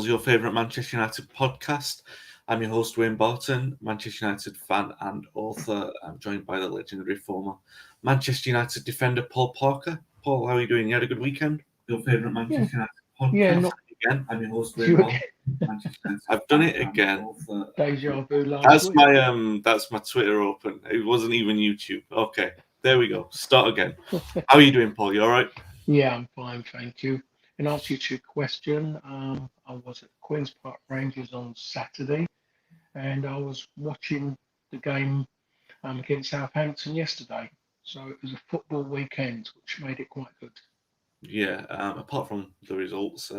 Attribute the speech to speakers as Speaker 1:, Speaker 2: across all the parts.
Speaker 1: Your favourite Manchester United podcast. I'm your host, Wayne Barton, Manchester United fan and author. I'm joined by the legendary former Manchester United defender, Paul Parker. Paul, how are you doing? You had a good weekend? Your favourite Manchester United podcast.
Speaker 2: Not
Speaker 1: Again, I'm your host, Wayne Barton, Manchester United. I've done it again.
Speaker 2: deja vu last
Speaker 1: That's
Speaker 2: week.
Speaker 1: that's my Twitter open. It wasn't even YouTube. Okay, there we go. Start again. How are you doing, Paul? You all right?
Speaker 2: Yeah, I'm fine, thank you. In answer to your question, I was at Queen's Park Rangers on Saturday, and I was watching the game against Southampton yesterday. So it was a football weekend, which made it quite good.
Speaker 1: Yeah, apart from the results,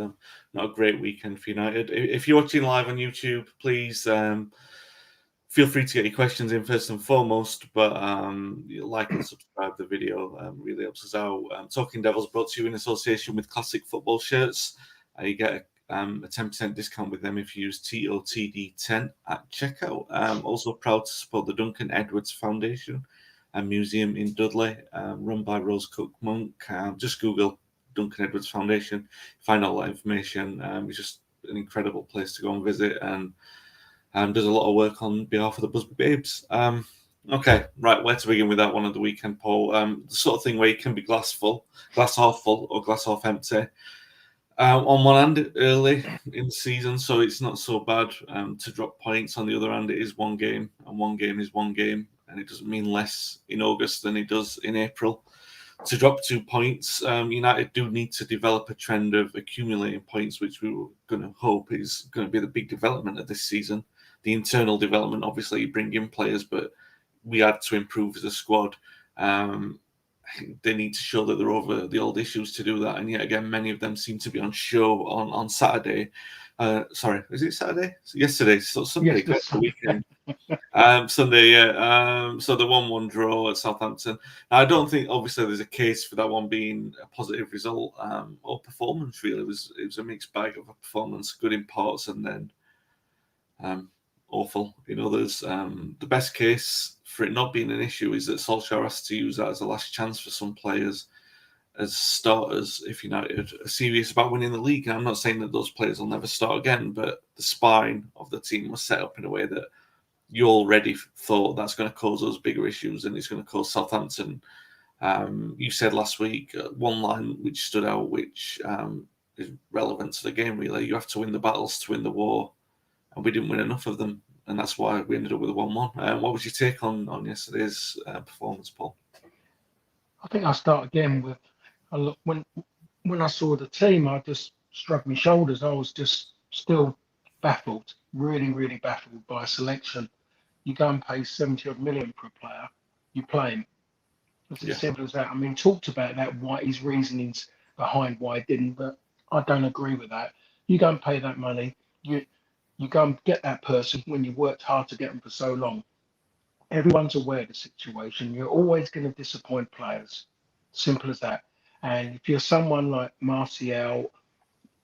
Speaker 1: not a great weekend for United. If you're watching live on YouTube, please feel free to get your questions in first and foremost. But like and subscribe the video really helps us out. Talking Devils brought to you in association with Classic Football Shirts. You get a 10% discount with them if you use TOTD10 at checkout. Also proud to support the Duncan Edwards Foundation and Museum in Dudley, run by Rose Cook Monk. Just Google Duncan Edwards Foundation, find all that information. It's just an incredible place to go and visit, and does a lot of work on behalf of the Busby Babes. Okay, right, where to begin with that one of the weekend, Paul? The sort of thing where you can be glass half full, or glass half empty. On one hand, early in the season, so it's not so bad to drop points. On the other hand, it is one game, and one game is one game, and it doesn't mean less in August than it does in April. To drop 2 points, United do need to develop a trend of accumulating points, which we were going to hope is going to be the big development of this season. The internal development, obviously, you bring in players, but we had to improve as a squad. They need to show that they're over the old issues to do that. And yet again, many of them seem to be on show on Saturday. Sorry, is it Saturday? Yesterday, so Sunday,
Speaker 2: Yes,
Speaker 1: the weekend. Sunday, yeah. So the 1-1 draw at Southampton. Now, I don't think, obviously, there's a case for that one being a positive result or performance. Really, it was a mixed bag of a performance, good in parts, and then awful in others. The best case for it not being an issue is that Solskjaer has to use that as a last chance for some players as starters if United are serious about winning the league. And I'm not saying that those players will never start again, but the spine of the team was set up in a way that you already thought that's going to cause those bigger issues, and it's going to cause Southampton. You said last week one line which stood out, which is relevant to the game, really. You have to win the battles to win the war, and we didn't win enough of them, and that's why we ended up with a 1-1. What was your take on yesterday's performance, Paul?
Speaker 2: I think I'll start again with when I saw the team, I just shrugged my shoulders. I was just still baffled, really baffled by a selection. You go and pay 70 odd million for a player, you play him. It's as simple as that. I mean, talked about that, why his reasonings behind why he didn't, but I don't agree with that. You go and pay that money, you go and get that person when you worked hard to get them for so long. Everyone's aware of the situation. You're always going to disappoint players. Simple as that. And if you're someone like Martial,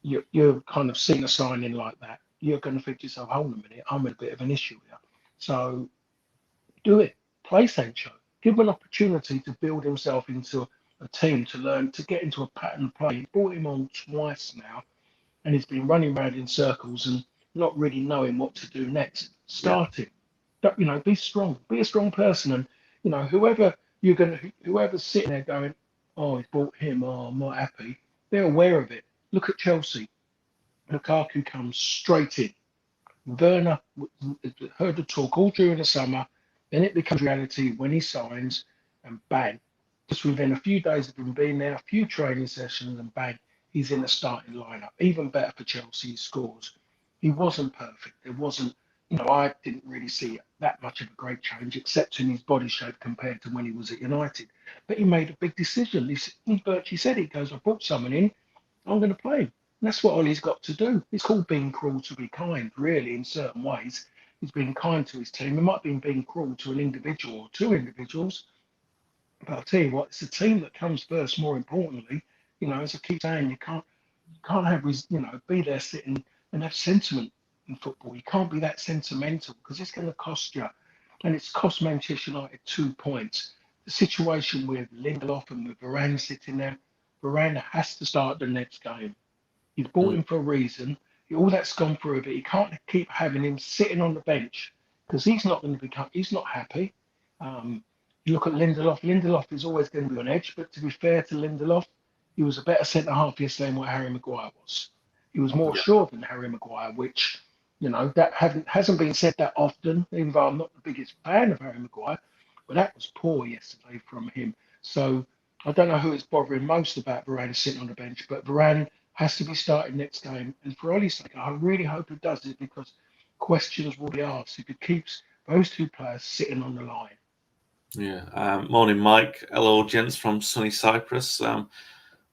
Speaker 2: you're kind of seeing a signing like that, you're going to think to yourself, hold on a minute, I'm in a bit of an issue here. So do it. Play Sancho. Give him an opportunity to build himself into a team, to learn, to get into a pattern of play. You brought him on twice now, and he's been running around in circles and not really knowing what to do next. Start it. Be strong. Be a strong person, and whoever's sitting there going, oh, he's bought him. Oh, I'm not happy. They're aware of it. Look at Chelsea. Lukaku comes straight in. Werner heard the talk all during the summer. Then it becomes reality when he signs, and bang, just within a few days of him being there, a few training sessions, and bang, he's in the starting lineup. Even better for Chelsea, he scores. He wasn't perfect. There wasn't, I didn't really see that much of a great change, except in his body shape compared to when he was at United. But he made a big decision. He virtually said it. He goes, I brought someone in, I'm going to play him. And that's what Ollie's got to do. It's called being cruel to be kind, really, in certain ways. He's been kind to his team. He might be being cruel to an individual or two individuals. But I'll tell you what, it's the team that comes first, more importantly. As I keep saying, you can't have be there sitting and have sentiment in football. You can't be that sentimental because it's going to cost you. And it's cost Manchester United 2 points. The situation with Lindelof and with Varane sitting there, Varane has to start the next game. He's bought him for a reason. all that's gone through a bit. You can't keep having him sitting on the bench because he's not going to become. He's not happy. You look at Lindelof. Lindelof is always going to be on edge, but to be fair to Lindelof, he was a better centre half yesterday than what Harry Maguire was. He was more
Speaker 1: Yeah.
Speaker 2: sure than Harry Maguire, which that hasn't been said that often. Even though I'm not the biggest fan of Harry Maguire, but that was poor yesterday from him. So I don't know who is bothering most about Varane sitting on the bench, but Varane has to be starting next game. And for Ollie's sake, I really hope he does it because questions will be asked if he keeps those two players sitting on the line.
Speaker 1: Yeah. Morning, Mike. Hello, gents from sunny Cyprus.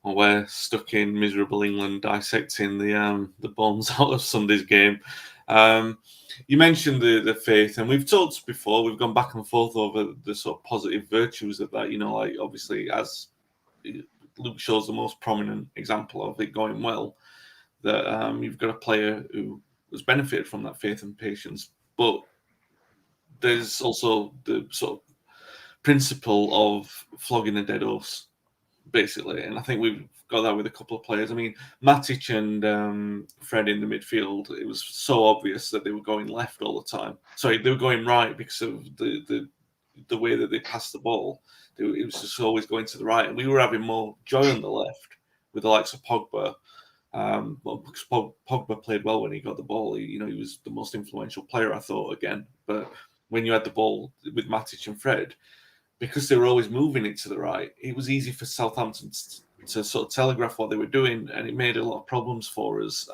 Speaker 1: We're stuck in miserable England dissecting the bones out of Sunday's game. You mentioned the faith, and we've talked before. We've gone back and forth over the sort of positive virtues of that. Like obviously, as Luke shows the most prominent example of it going well, that you've got a player who has benefited from that faith and patience, but there's also the sort of principle of flogging a dead horse, basically. And I think we've got that with a couple of players. I mean, Matic and Fred in the midfield, it was so obvious that they were going left all the time. Sorry, they were going right because of the way that they passed the ball. It was just always going to the right. And we were having more joy on the left with the likes of Pogba. Because Pogba played well when he got the ball. He was the most influential player, I thought, again. But when you had the ball with Matic and Fred, because they were always moving it to the right, it was easy for Southampton to sort of telegraph what they were doing, and it made a lot of problems for us.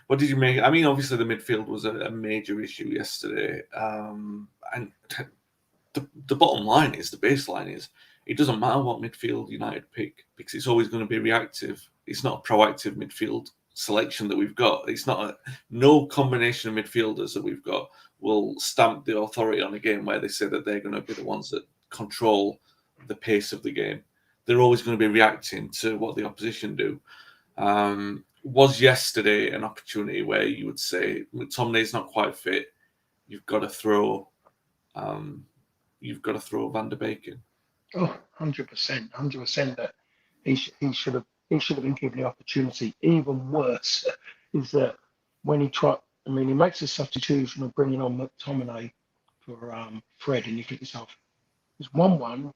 Speaker 1: What did you make? I mean, obviously the midfield was a major issue yesterday, and the bottom line is, the baseline is, it doesn't matter what midfield United pick because it's always going to be reactive. It's not a proactive midfield selection that we've got. It's not no combination of midfielders that we've got will stamp the authority on a game where they say that they're going to be the ones that control the pace of the game. They're always going to be reacting to what the opposition do. Was yesterday an opportunity where you would say McTominay's not quite fit? You've got to throw Van der Beek in.
Speaker 2: Oh, 100%, that he should have been given the opportunity. Even worse is that when he tried, I mean, he makes a substitution of bringing on McTominay for Fred, and you think to yourself, it's 1-1.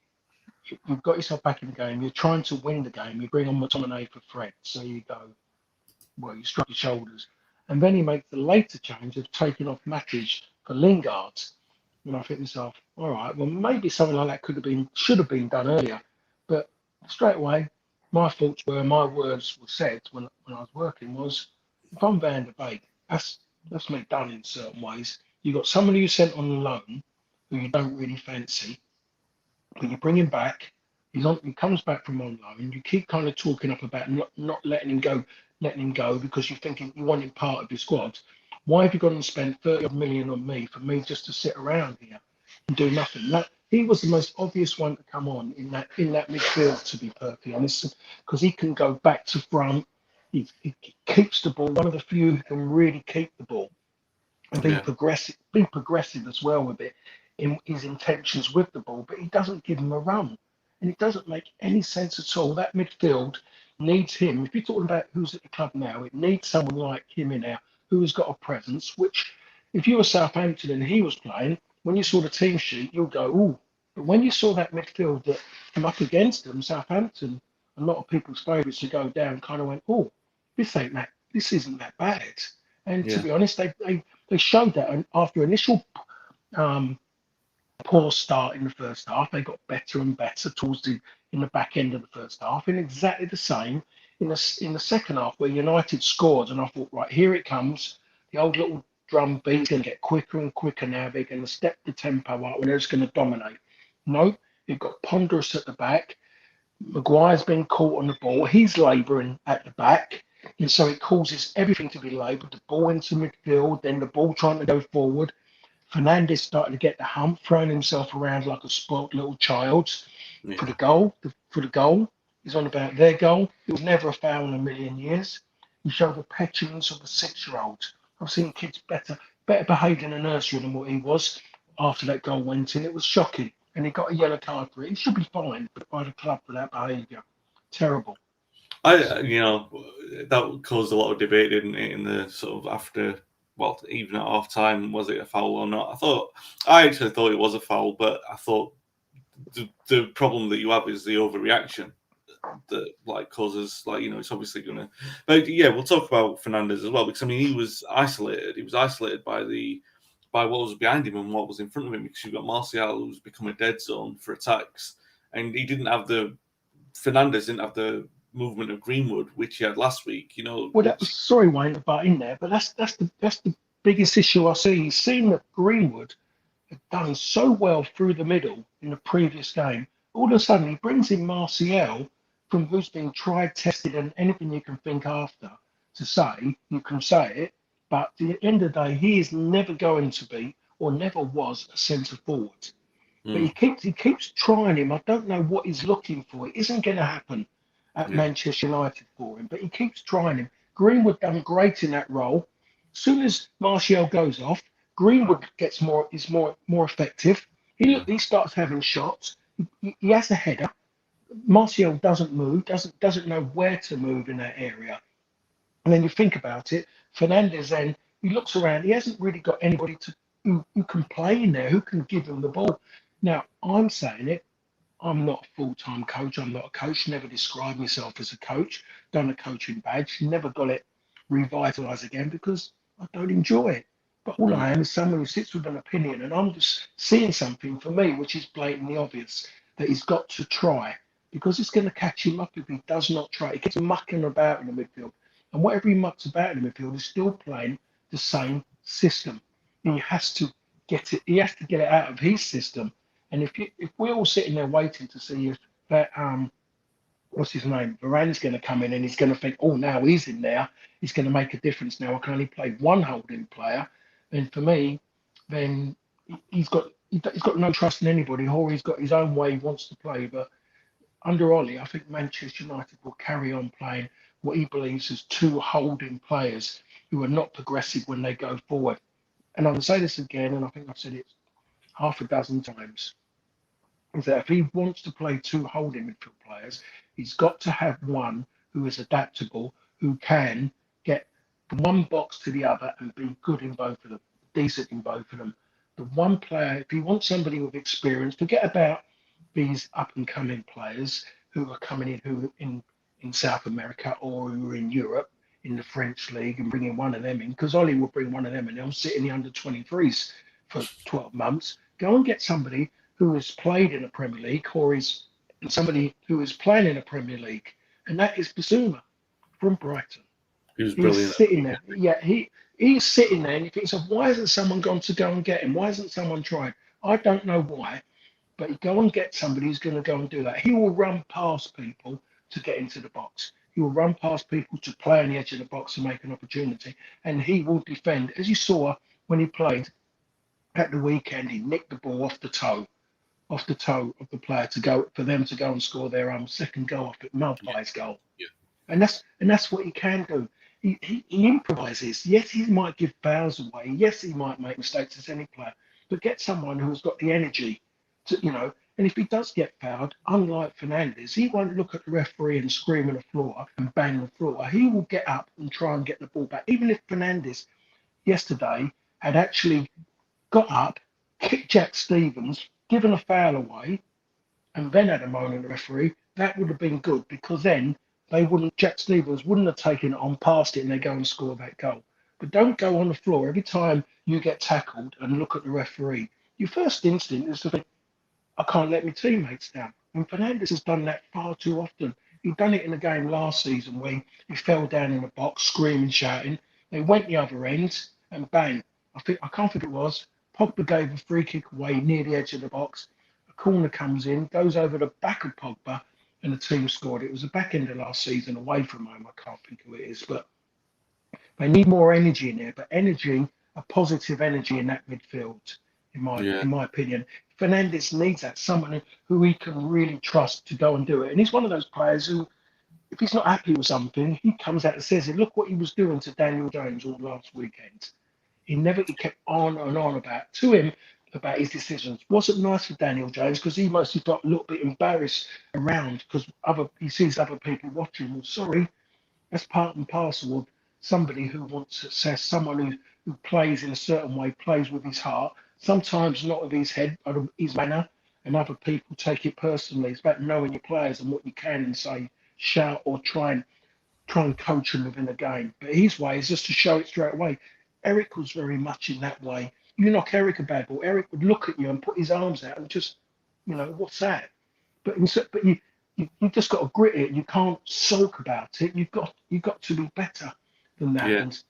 Speaker 2: You've got yourself back in the game. You're trying to win the game. You bring on McTominay for Fred, so you go, well, you shrug your shoulders, and then he makes the later change of taking off Matic for Lingard. And I think to myself, all right, well, maybe something like that should have been done earlier. But straight away, my thoughts were, my words were said when I was working was, if I'm Van der Beek, that's me done in certain ways. You've got somebody you sent on loan who you don't really fancy, but you bring him back. He comes back from on loan. You keep kind of talking up about not letting him go because you're thinking you want him part of your squad. Why have you gone and spent 30 million on me for me just to sit around here and do nothing? He was the most obvious one to come on in that midfield, to be perfectly honest, because he can go back to front. He keeps the ball. One of the few who can really keep the ball and be progressive as well with it in his intentions with the ball. But he doesn't give him a run, and it doesn't make any sense at all. That midfield needs him. If you're talking about who's at the club now, it needs someone like him in there who has got a presence, which if you were Southampton and he was playing, when you saw the team sheet, you'll go, ooh. But when you saw that midfield that came up against them, Southampton, a lot of people's favourites to go down, kind of went, oh, this isn't that bad. And to be honest, they showed that after initial poor start in the first half, they got better and better in the back end of the first half, and exactly the same in the second half where United scored, and I thought, right, here it comes. The old little drum beat's going to get quicker and quicker now. They're going to step the tempo up and they're just going to dominate. No, you've got Ponderous at the back. Maguire's been caught on the ball. He's labouring at the back. And so it causes everything to be laboured. The ball into midfield, then the ball trying to go forward. Fernandes started to get the hump, throwing himself around like a spoilt little child for the goal. He's on about their goal. It was never a foul in a million years. He showed the petulance of a 6-year-old. I've seen kids better behaved in a nursery than what he was after that goal went in. It was shocking. And he got a yellow card for it. He should be fined by the club for that behaviour. Terrible.
Speaker 1: That caused a lot of debate, didn't it, in the sort of after, well, even at half time, was it a foul or not? I actually thought it was a foul, but I thought the problem that you have is the overreaction that causes it's obviously gonna. But yeah, we'll talk about Fernandez as well, because I mean he was isolated. He was isolated by what was behind him and what was in front of him, because you've got Martial who's become a dead zone for attacks, and Fernandez didn't have the movement of Greenwood, which he had last week.
Speaker 2: Well, that was
Speaker 1: Which
Speaker 2: sorry, Wayne, to butt in there, but that's the biggest issue I see. He's seen that Greenwood had done so well through the middle in the previous game. All of a sudden, he brings in Martial, from who's been tried, tested, and anything you can think after to say, you can say it. But at the end of the day, he is never going to be, or never was, a centre forward. But
Speaker 1: mm,
Speaker 2: he keeps trying him. I don't know what he's looking for. It isn't going to happen at
Speaker 1: yeah,
Speaker 2: Manchester United for him, but he keeps trying him. Greenwood done great in that role. As soon as Martial goes off, Greenwood is more effective.
Speaker 1: yeah,
Speaker 2: He starts having shots. He has a header. Martial doesn't move, doesn't know where to move in that area. And then you think about it, Fernandez then he looks around. He hasn't really got anybody who can play in there, who can give him the ball. Now I'm saying it. I'm not a full-time coach. I'm not a coach. Never described myself as a coach. Done a coaching badge. Never got it revitalised again because I don't enjoy it. But all
Speaker 1: mm,
Speaker 2: I am is someone who sits with an opinion, and I'm just seeing something for me, which is blatantly obvious that he's got to try because it's going to catch him up if he does not try. He keeps mucking about in the midfield, and whatever he mucks about in the midfield is still playing the same system. And he has to get it. He has to get it out of his system, and if we're all sitting there waiting to see if that what's his name, Varane's going to come in and he's going to think, oh, now he's in there, he's going to make a difference. Now I can only play one holding player. Then for me, then he's got no trust in anybody, or he's got his own way he wants to play. But under Ollie, I think Manchester United will carry on playing what he believes as two holding players who are not progressive when they go forward. And I'll say this again, and I think I've said it half a dozen times is that if he wants to play two holding midfield players, he's got to have one who is adaptable, who can get from one box to the other and be good in both of them, decent in both of them. The one player, if he wants somebody with experience, forget about these up and coming players who are coming in who in South America or who are in Europe in the French league and bringing one of them in because Ollie will bring one of them in. They'll sit in the under 23s for 12 months. Go and get somebody who has played in the Premier League or is somebody who is playing in the Premier League, and that is Basuma from Brighton.
Speaker 1: he was
Speaker 2: He's
Speaker 1: brilliant at the
Speaker 2: sitting there.
Speaker 1: weekend.
Speaker 2: Yeah, he's sitting there, and you think, so why hasn't someone gone to go and get him? Why hasn't someone tried? I don't know why, but you go and get somebody who's going to go and do that. He will run past people to get into the box. He will run past people to play on the edge of the box and make an opportunity, and he will defend. As you saw when he played at the weekend, he nicked the ball off the toe of the player to go for them to go and score their second goal off it,
Speaker 1: Yeah,
Speaker 2: Magpies goal.
Speaker 1: yeah,
Speaker 2: And that's what he can do. He improvises. Yes, he might give fouls away. Yes, he might make mistakes as any player. But get someone who's got the energy to. And if he does get fouled, unlike Fernandez, he won't look at the referee and scream on the floor and bang the floor. He will get up and try and get the ball back. Even if Fernandez yesterday had actually got up, kicked Jack Stevens, given a foul away, and then had a moan at the referee, that would have been good because then Jack Stevens wouldn't have taken it on past it and they go and score that goal. But don't go on the floor every time you get tackled and look at the referee. Your first instinct is to think, I can't let my teammates down. And Fernandez has done that far too often. He done it in a game last season where he fell down in the box, screaming, shouting. They went the other end and bang. I can't think it was. Pogba gave a free kick away near the edge of the box. A corner comes in, goes over the back of Pogba, and the team scored. It was the back end of last season away from home. I can't think who it is, but they need more energy in there. But energy, a positive energy in that midfield, in my
Speaker 1: yeah.
Speaker 2: in my opinion. Fernandez needs that, someone who he can really trust to go and do it. And he's one of those players who, if he's not happy with something, he comes out and says it. Look what he was doing to Daniel Jones all last weekend. He kept on and on about to him. about his decisions. Wasn't nice for Daniel James because he mostly got a little bit embarrassed around because he sees other people watching. Well, sorry, that's part and parcel of somebody who wants success, someone who plays in a certain way, plays with his heart, sometimes not with his head, but his manner, and other people take it personally. It's about knowing your players and what you can and say, shout, or try and coach them within the game. But his way is just to show it straight away. Eric was very much in that way. You knock Eric a bad ball, Eric would look at you and put his arms out and just, what's that? But you just got to grit it. You can't soak about it. You've got to be better than that.
Speaker 1: Yeah.
Speaker 2: And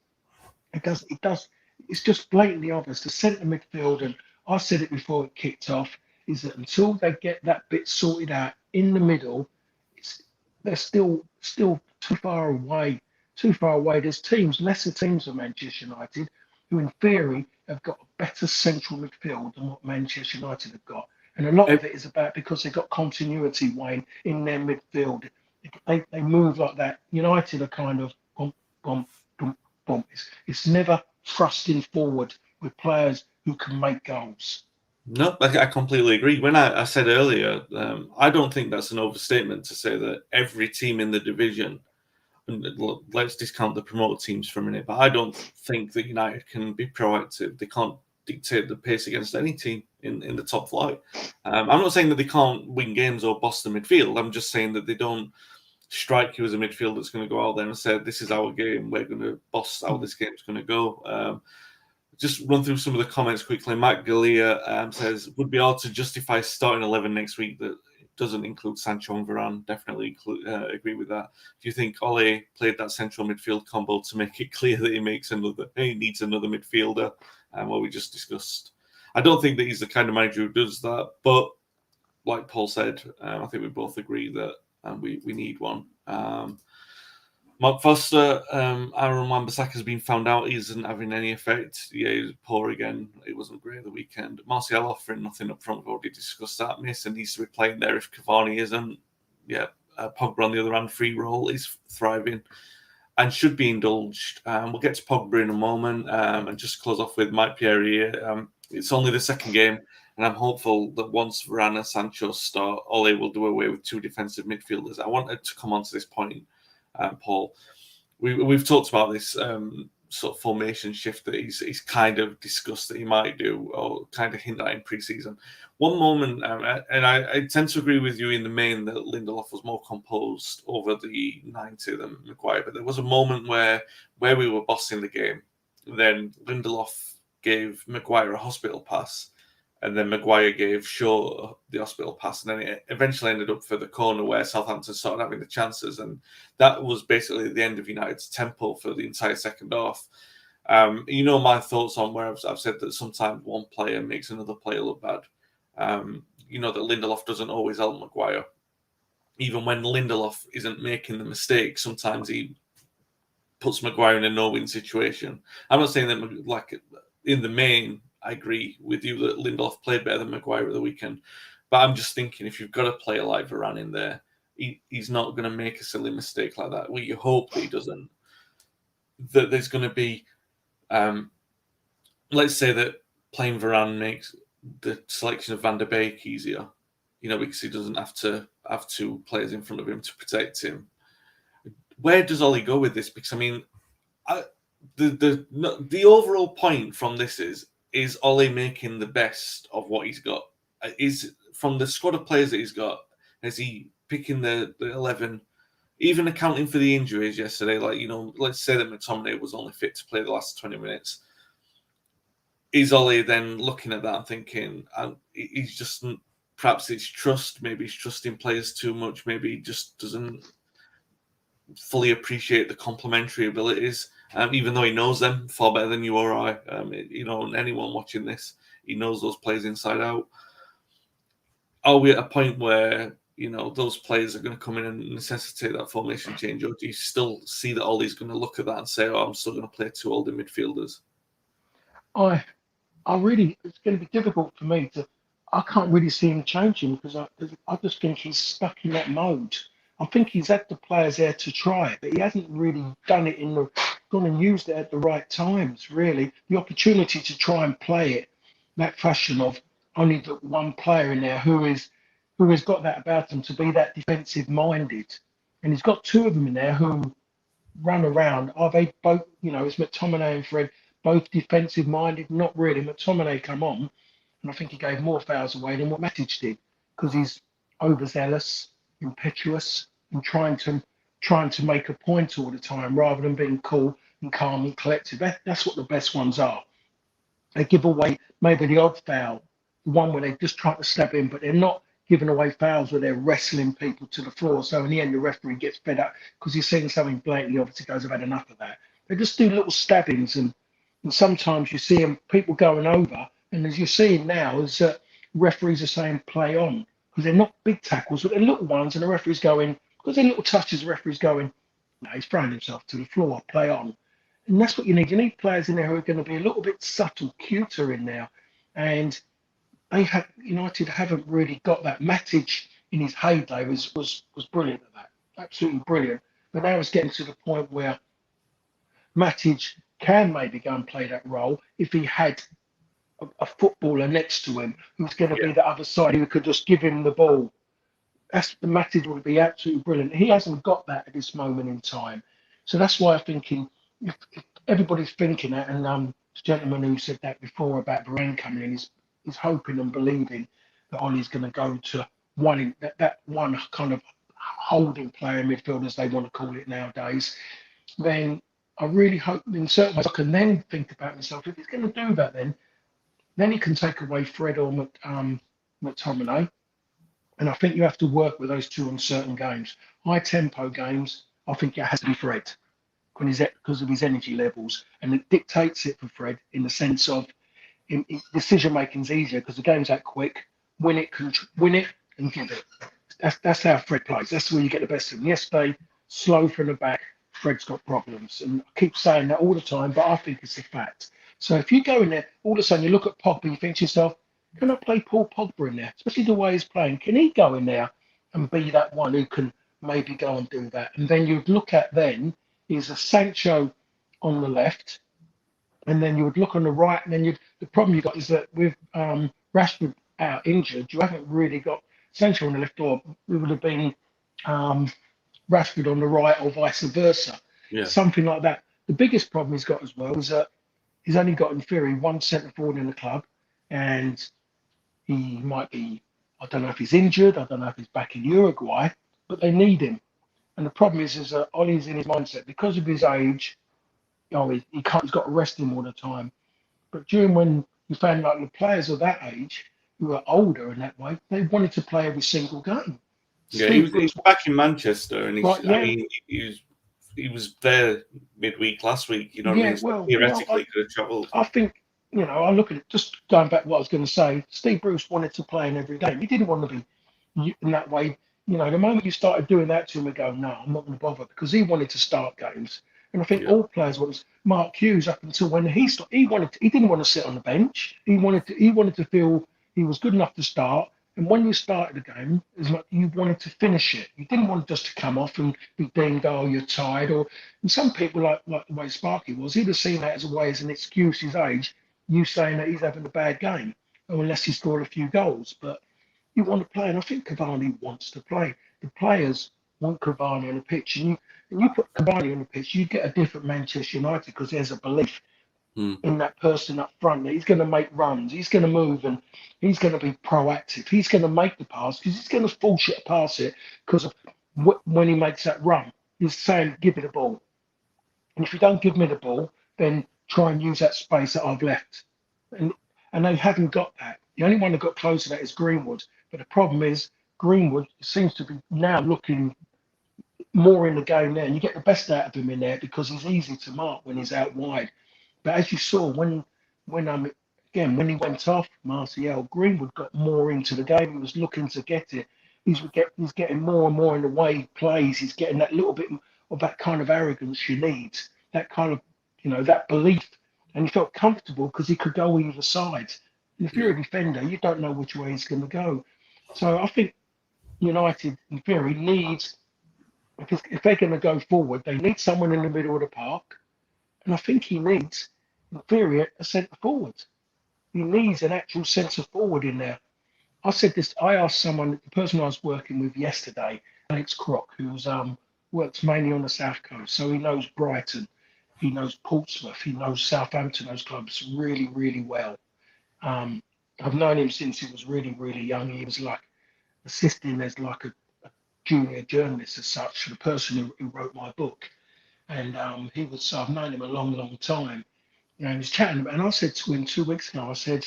Speaker 2: it does. It's just blatantly obvious. The centre midfield, and I said it before it kicked off, is that until they get that bit sorted out in the middle, they're still too far away. Too far away. There's lesser teams than Manchester United, who in theory have got a better central midfield than what Manchester United have got. And a lot of it is about because they've got continuity, Wayne, in their midfield. They move like that. United are kind of bump, bump, bump, bump. It's never thrusting forward with players who can make goals.
Speaker 1: No, I completely agree. When I said earlier, I don't think that's an overstatement to say that every team in the division, and let's discount the promoted teams for a minute, but I don't think that United can be proactive. They can't dictate the pace against any team in the top flight. I'm not saying that they can't win games or boss the midfield. I'm just saying that they don't strike you as a midfield that's going to go out there and say, this is our game. We're going to boss how this game's going to go. Just run through some of the comments quickly. Matt Galea says, would be hard to justify starting 11 next week that doesn't include Sancho and Varane. Definitely agree with that. Do you think Ole played that central midfield combo to make it clear that he needs another midfielder? What we just discussed. I don't think that he's the kind of manager who does that, but like Paul said, I think we both agree that we need one. Mark Foster, Aaron Wan-Bissaka has been found out. He isn't having any effect. Yeah, he was poor again. It wasn't great the weekend. Martial offering nothing up front. We've already discussed that. Mason needs to be playing there if Cavani isn't. Yeah, Pogba on the other hand, free role is thriving and should be indulged. We'll get to Pogba in a moment and just close off with Mike Pierre here. It's only the second game, and I'm hopeful that once Varane and Sancho start, Ole will do away with two defensive midfielders. I wanted to come on to this point, Paul. We've talked about this sort of formation shift that he's kind of discussed that he might do or kind of hint at in pre-season. One moment, and I tend to agree with you in the main that Lindelof was more composed over the 90 than Maguire, but there was a moment where we were bossing the game. Then Lindelof gave Maguire a hospital pass, and then Maguire gave Shaw the hospital pass, and then it eventually ended up for the corner where Southampton started having the chances, and that was basically the end of United's tempo for the entire second half. My thoughts on where I've said that sometimes one player makes another player look bad. That Lindelof doesn't always help Maguire. Even when Lindelof isn't making the mistake, sometimes he puts Maguire in a no-win situation. I'm not saying that, like, in the main, I agree with you that Lindelof played better than Maguire at the weekend. But I'm just thinking, if you've got a player like Varane in there, he's not going to make a silly mistake like that. Well, you hope that he doesn't. That there's going to be, let's say that playing Varane makes the selection of Van der Beek easier, because he doesn't have two players in front of him to protect him. Where does Ole go with this? Because, I mean, the overall point from this is Ole making the best of what he's got? Is from the squad of players that he's got, is he picking the 11, even accounting for the injuries yesterday? Like, let's say that McTominay was only fit to play the last 20 minutes. Is Ole then looking at that and thinking, he's just, perhaps it's trust, maybe he's trusting players too much, maybe he just doesn't fully appreciate the complementary abilities, even though he knows them far better than you or I. Anyone watching this, he knows those players inside out. Are we at a point where, those players are going to come in and necessitate that formation change, or do you still see that Ole's going to look at that and say, I'm still going to play two older midfielders?
Speaker 2: It's going to be difficult for me I can't really see him changing because I just think he's stuck in that mode. I think he's had the players there to try it, but he hasn't really done it gone and used it at the right times, really. The opportunity to try and play it, that fashion of only the one player in there who has got that about him to be that defensive minded, and he's got two of them in there who run around. Are they both? Is McTominay and Fred both defensive minded? Not really. McTominay come on, and I think he gave more fouls away than what Matic did because he's overzealous, impetuous, and trying to make a point all the time rather than being cool and calm and collected. That's what the best ones are. They give away maybe the odd foul, the one where they're just trying to stab in, but they're not giving away fouls where they're wrestling people to the floor. So in the end, the referee gets fed up because he's seeing something blatantly obviously goes, I've had enough of that. They just do little stabbings, and sometimes you see them, people going over, and as you're seeing now, is that referees are saying play on because they're not big tackles, but they're little ones, and the referee's going, because they're little touches, the referee's going, no, he's throwing himself to the floor, play on. And that's what you need. You need players in there who are going to be a little bit subtle, cuter in there. And United haven't really got that. Matic in his heyday was brilliant at that, absolutely brilliant. But now it's getting to the point where Matic can maybe go and play that role if he had a footballer next to him who's going to be the other side who could just give him the ball. That's the Matic would be absolutely brilliant. He hasn't got that at this moment in time, so that's why I'm thinking if everybody's thinking that, and the gentleman who said that before about Varane coming in is hoping and believing that Ollie's going to go to that one kind of holding player in midfield, as they want to call it nowadays. Then I really hope in certain ways I can then think about myself if he's going to do that. Then he can take away Fred or McTominay. And I think you have to work with those two on certain games. High tempo games, I think it has to be Fred because of his energy levels. And it dictates it for Fred in the sense of decision making is easier because the game's that quick. Win it and give it. That's how Fred plays. That's where you get the best of him. Yesterday, slow from the back, Fred's got problems. And I keep saying that all the time, but I think it's a fact. So if you go in there, all of a sudden you look at Pogba, you think to yourself, can I play Paul Pogba in there? Especially the way he's playing. Can he go in there and be that one who can maybe go and do that? And then you'd look at is a Sancho on the left, and then you would look on the right, and then the problem you got is that with Rashford out injured, you haven't really got Sancho on the left, or it would have been Rashford on the right, or vice versa.
Speaker 1: Yeah.
Speaker 2: Something like that. The biggest problem he's got as well is that he's only got in theory one centre forward in the club, and he might be, I don't know if he's injured, I don't know if he's back in Uruguay, but they need him. And the problem is that Ollie's in his mindset because of his age. He can't. He's got to rest him all the time. But during when you found like the players of that age who are older in that way, they wanted to play every single game.
Speaker 1: Yeah, he was back in Manchester, and
Speaker 2: right, yeah.
Speaker 1: I mean, he was there midweek last week. You know what I mean? So theoretically, could have travelled.
Speaker 2: I think I look at it. Just going back to what I was going to say, Steve Bruce wanted to play in every game. He didn't want to be in that way. The moment you started doing that to him, we go, no, I'm not going to bother, because he wanted to start games. And I think all players wanted. Mark Hughes, up until when he started, he didn't want to sit on the bench. He wanted to feel he was good enough to start. And when you started the game, it's like you wanted to finish it. You didn't want just to come off and be deemed, oh, you're tired. And some people, like the way Sparky was, he'd have seen that as a way, as an excuse, his age, you saying that he's having a bad game, or unless he scored a few goals. But you want to play, and I think Cavani wants to play. The players want Cavani on the pitch, and you put Cavani on the pitch, you get a different Manchester United, because there's a belief in that person up front that he's going to make runs, he's going to move, and he's going to be proactive. He's going to make the pass because he's going to force you to pass it, because when he makes that run, he's saying, give me the ball. And if you don't give me the ball, then try and use that space that I've left. And they haven't got that. The only one that got close to that is Greenwood. But the problem is Greenwood seems to be now looking more in the game there, and you get the best out of him in there because he's easy to mark when he's out wide. But as you saw, when he went off Martial, Greenwood got more into the game. He was looking to get it. He's getting more and more in the way he plays. He's getting that little bit of that kind of arrogance you need, that kind of, that belief. And he felt comfortable because he could go either side. And if you're a defender, you don't know which way he's going to go. So I think United, in theory, needs, if they're going to go forward, they need someone in the middle of the park. And I think he needs, in theory, a centre forward. he needs an actual centre forward in there. I said this. I asked someone, the person I was working with yesterday, Alex Crock, who's works mainly on the south coast, so he knows Brighton, he knows Portsmouth, he knows Southampton, those clubs really, really well. Um, I've known him since he was really, really young. He was like assisting as like a junior journalist as such, the person who wrote my book, and he was. So I've known him a long, long time. And he was chatting, and I said to him 2 weeks ago, I said,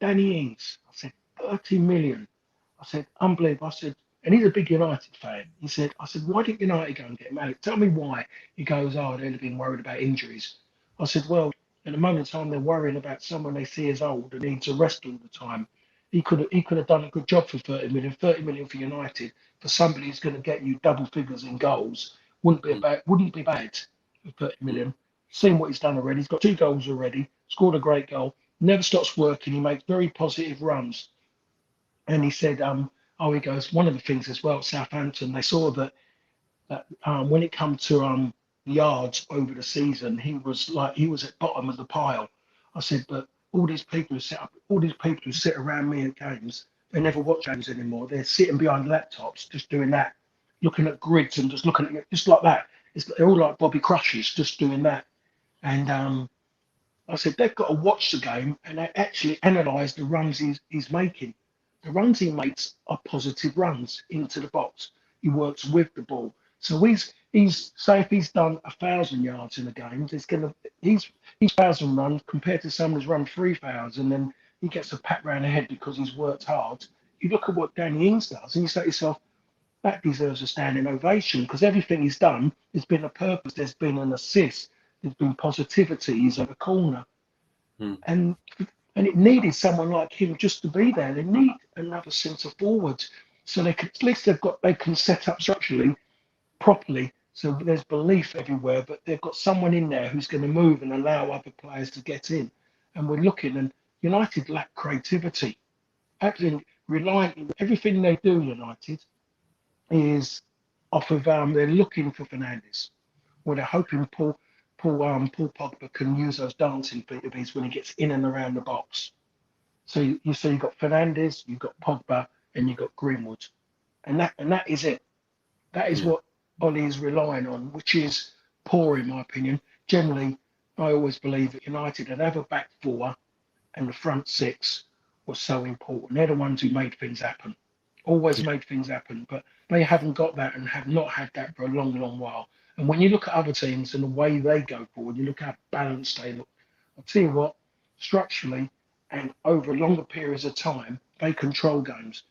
Speaker 2: Danny Ings, I said, 30 million. I said, unbelievable. I said, and he's a big United fan. He said, I said, why didn't United go and get him, Alex? Tell me why. He goes, oh, they'd have been worried about injuries. I said, well, at the moment in time, they're worrying about someone they see as old and needs a rest all the time. He could have done a good job for 30 million. 30 million for United for somebody who's going to get you double figures in goals wouldn't be bad for 30 million. Seen what he's done already. He's got 2 goals already. Scored a great goal. Never stops working. He makes very positive runs. And he said, he goes, one of the things as well at Southampton, they saw that when it comes to yards over the season, he was at bottom of the pile. I said, but all these people who sit around me at games, they never watch games anymore. They're sitting behind laptops, just doing that, looking at grids and just looking at it, just like that. They're all like Bobby Crushes, just doing that. And I said, they've got to watch the game and they actually analyse the runs he's making. The runs he makes are positive runs into the box. He works with the ball. So he's say if he's done 1,000 yards in a game, his 1,000 runs compared to someone who's run 3,000 and he gets a pat round the head because he's worked hard. You look at what Danny Ings does and you say to yourself, that deserves a standing ovation because everything he's done has been a purpose. There's been an assist. There's been positivity. He's at a corner, and it needed someone like him just to be there. They need another centre forward, so at least they can set up structurally properly. So there's belief everywhere, but they've got someone in there who's going to move and allow other players to get in. And we're looking, and United lack creativity. Actually, relying everything they do, United is off of they're looking for Fernandes. Well, they're hoping Paul Pogba can use those dancing feet of his when he gets in and around the box. So you see, you've got Fernandes, you've got Pogba, and you've got Greenwood, and that is it. That is what Ollie is relying on, which is poor in my opinion. Generally, I always believe that United would have a back four, and the front six was so important. They're the ones who made things happen. Always made things happen, but they haven't got that and have not had that for a long, long while. And when you look at other teams and the way they go forward, you look how balanced they look. I'll tell you what, structurally and over longer periods of time, they control games.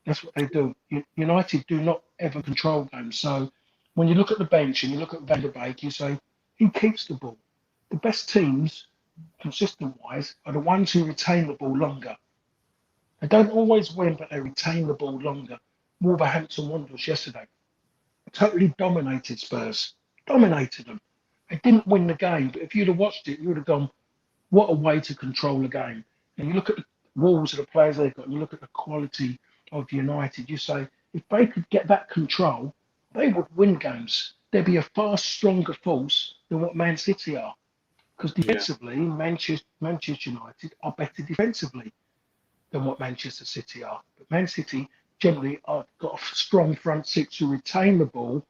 Speaker 2: That's what they do. United do not ever control games. So when you look at the bench and you look at Van der Beek, you say, he keeps the ball. The best teams, consistent-wise, are the ones who retain the ball longer. They don't always win, but they retain the ball longer. Wolverhampton Wanderers yesterday totally dominated Spurs, dominated them. They didn't win the game, but if you'd have watched it, you would have gone, what a way to control a game. And you look at the walls of the players they've got, and you look at the quality of United, you say, if they could get that control, they would win games. They'd be a far stronger force than what Man City are. Because defensively, Manchester United are better defensively than what Manchester City are. But Man City generally have got a strong front six who retain the ball,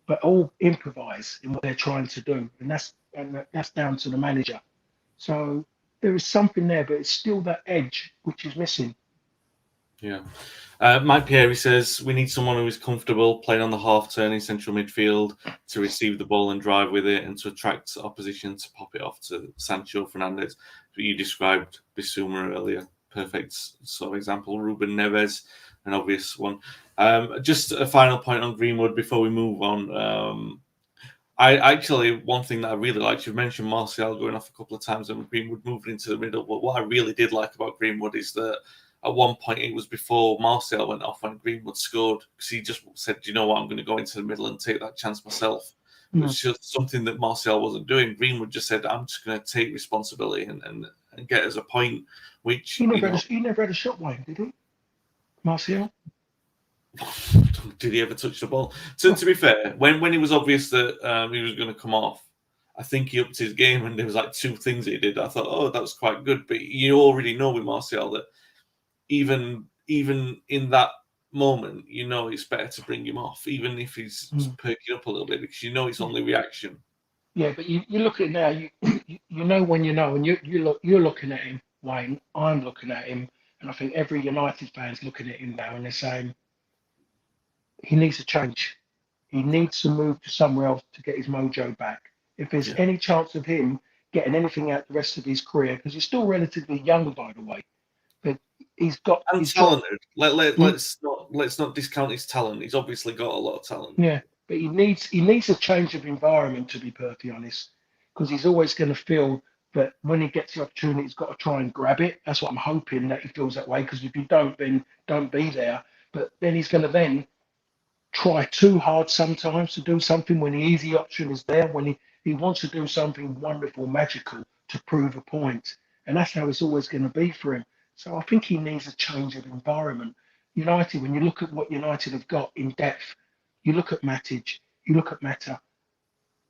Speaker 2: but all improvise in what they're trying to do. And that's down to the manager. So there is something there, but it's still that edge which is missing.
Speaker 1: Yeah. Mike Pieri says we need someone who is comfortable playing on the half-turn in central midfield to receive the ball and drive with it and to attract opposition to pop it off to Sancho Fernandes. You described Bissouma earlier. Perfect sort of example. Ruben Neves, an obvious one. Just a final point on Greenwood before we move on. One thing that I really liked, you've mentioned Martial going off a couple of times and Greenwood moving into the middle. But what I really did like about Greenwood is that at one point it was before Martial went off when Greenwood scored because he just said, "Do you know what? I'm going to go into the middle and take that chance myself." It was just something that Martial wasn't doing. Greenwood just said, "I'm just going to take responsibility and get us a point." Which
Speaker 2: he never had a shot, Wayne, did he? Martial?
Speaker 1: Did he ever touch the ball? To be fair, when it was obvious that he was going to come off, I think he upped his game, and there was like 2 things that he did. I thought, oh, that was quite good. But you already know with Martial that even in that moment, it's better to bring him off, even if he's perking up a little bit, because it's only reaction.
Speaker 2: Yeah, but you look at it now, you know when you know, and you're looking at him, Wayne. I'm looking at him, and I think every United fan's looking at him now, and they're saying he needs a change. He needs to move to somewhere else to get his mojo back. If there's any chance of him getting anything out the rest of his career, because he's still relatively young, by the way, but he's got
Speaker 1: And talented. Let's not discount his talent. He's obviously got a lot of talent.
Speaker 2: Yeah, but he needs a change of environment, to be perfectly honest, because he's always going to feel that when he gets the opportunity, he's got to try and grab it. That's what I'm hoping, that he feels that way. Because if you don't, then don't be there. But then he's going to then try too hard sometimes to do something when the easy option is there, when he wants to do something wonderful, magical to prove a point. And that's how it's always going to be for him. So I think he needs a change of environment. United, when you look at what United have got in depth, you look at Matic, you look at Mata.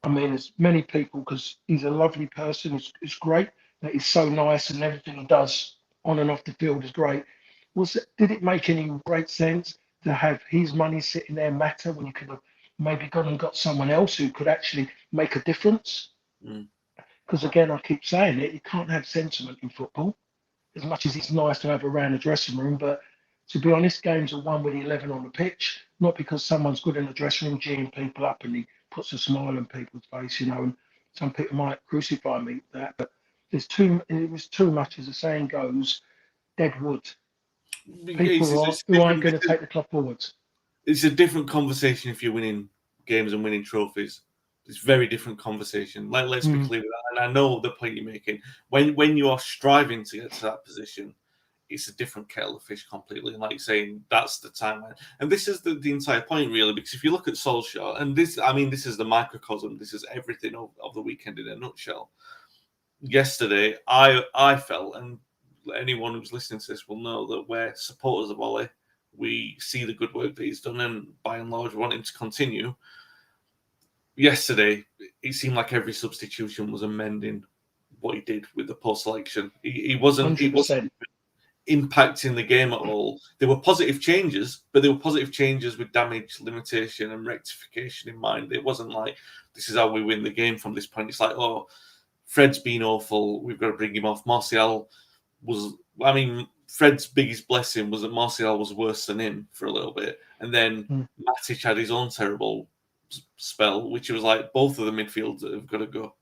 Speaker 2: I mean, there's many people, because he's a lovely person. It's great that he's so nice, and everything he does on and off the field is great. Did it make any great sense to have his money sitting there, Mata, when you could have maybe gone and got someone else who could actually make a difference? Because again, I keep saying it, you can't have sentiment in football, as much as it's nice to have around the dressing room. But to be honest, games are won with 11 on the pitch, not because someone's good in the dressing room geeing people up and he puts a smile on people's face, and some people might crucify me for that, but it was too much, as the saying goes, dead wood. People who aren't going to take the club forwards.
Speaker 1: It's a different conversation if you're winning games and winning trophies. It's a very different conversation. Let's be clear with that. And I know the point you're making. When you are striving to get to that position, it's a different kettle of fish completely. And like you're saying, that's the time. And this is the entire point, really, because if you look at Solskjaer, and this is the microcosm, this is everything of the weekend in a nutshell. Yesterday, I felt, and anyone who's listening to this will know, that we're supporters of Ollie. We see the good work that he's done, and by and large, want him to continue. Yesterday, it seemed like every substitution was amending what he did with the post-selection. He wasn't
Speaker 2: 100%.
Speaker 1: Impacting the game at all. There were positive changes, but they were positive changes with damage limitation and rectification in mind. It wasn't like, this is how we win the game from this point. It's like, oh, Fred's been awful, we've got to bring him off. Fred's biggest blessing was that Martial was worse than him for a little bit. And then Matic had his own terrible spell, which was like, both of the midfields have got to go.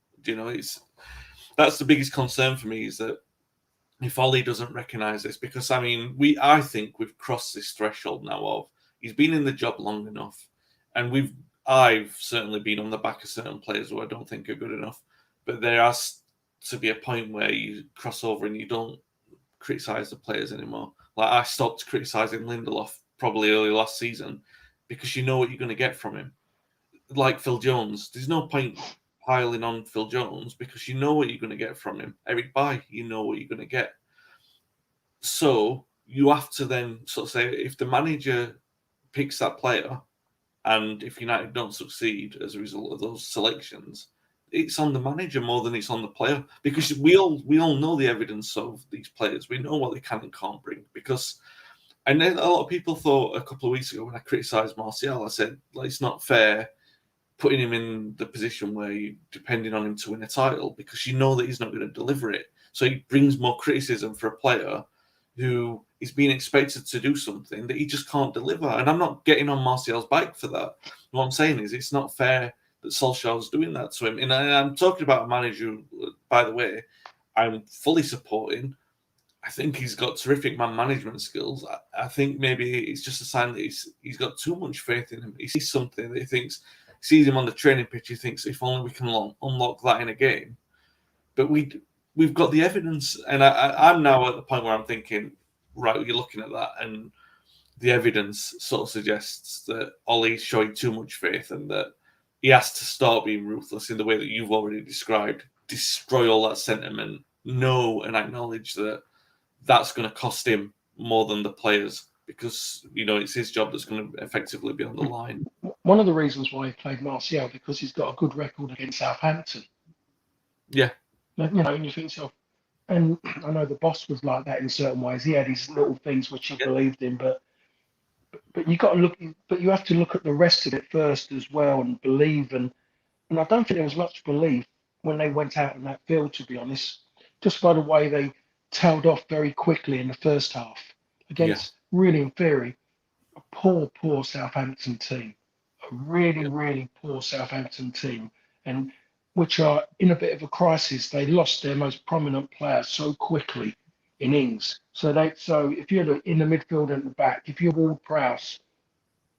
Speaker 1: That's the biggest concern for me, is that if Ollie doesn't recognise this, because I think we've crossed this threshold now of, he's been in the job long enough, and I've certainly been on the back of certain players who I don't think are good enough, but there has to be a point where you cross over and you don't criticise the players anymore. Like, I stopped criticising Lindelof probably early last season, because you know what you're going to get from him. Like Phil Jones, there's no point piling on Phil Jones, because you know what you're going to get from him. Eric Bailly, you know what you're going to get. So you have to then sort of say, if the manager picks that player, and if United don't succeed as a result of those selections, it's on the manager more than it's on the player, because we all know the evidence of these players. We know what they can and can't bring. And then a lot of people thought a couple of weeks ago, when I criticised Martial, I said, it's not fair putting him in the position where you're depending on him to win a title, because you know that he's not going to deliver it. So he brings more criticism for a player who is being expected to do something that he just can't deliver. And I'm not getting on Martial's back for that. What I'm saying is, it's not fair that Solskjaer's doing that to him. And I'm talking about a manager who, by the way, I'm fully supporting. I think he's got terrific man management skills. I think maybe it's just a sign that he's got too much faith in him. He sees something that he sees him on the training pitch. He thinks, if only we can unlock that in a game. But we've got the evidence, and I'm now at the point where I'm thinking, right, you're looking at that, and the evidence sort of suggests that Ollie's showing too much faith, and that he has to start being ruthless in the way that you've already described. Destroy all that sentiment, know and acknowledge that that's going to cost him more than the players, because it's his job that's going to effectively be on the line.
Speaker 2: One of the reasons why he played Martial, because he's got a good record against Southampton.
Speaker 1: Yeah.
Speaker 2: You know, and you think to yourself, and I know the boss was like that in certain ways. He had his little things which he
Speaker 1: Yeah.
Speaker 2: believed in, but you got to look, but you have to look at the rest of it first as well and believe. And I don't think there was much belief when they went out in that field, to be honest, just by the way they tailed off very quickly in the first half
Speaker 1: Yeah.
Speaker 2: against really inferior, a poor Southampton team, a really,
Speaker 1: Yeah.
Speaker 2: really poor Southampton team, and which are in a bit of a crisis. They lost their most prominent player so quickly in Ings. So if you're in the midfield and the back, if you're Ward Prowse,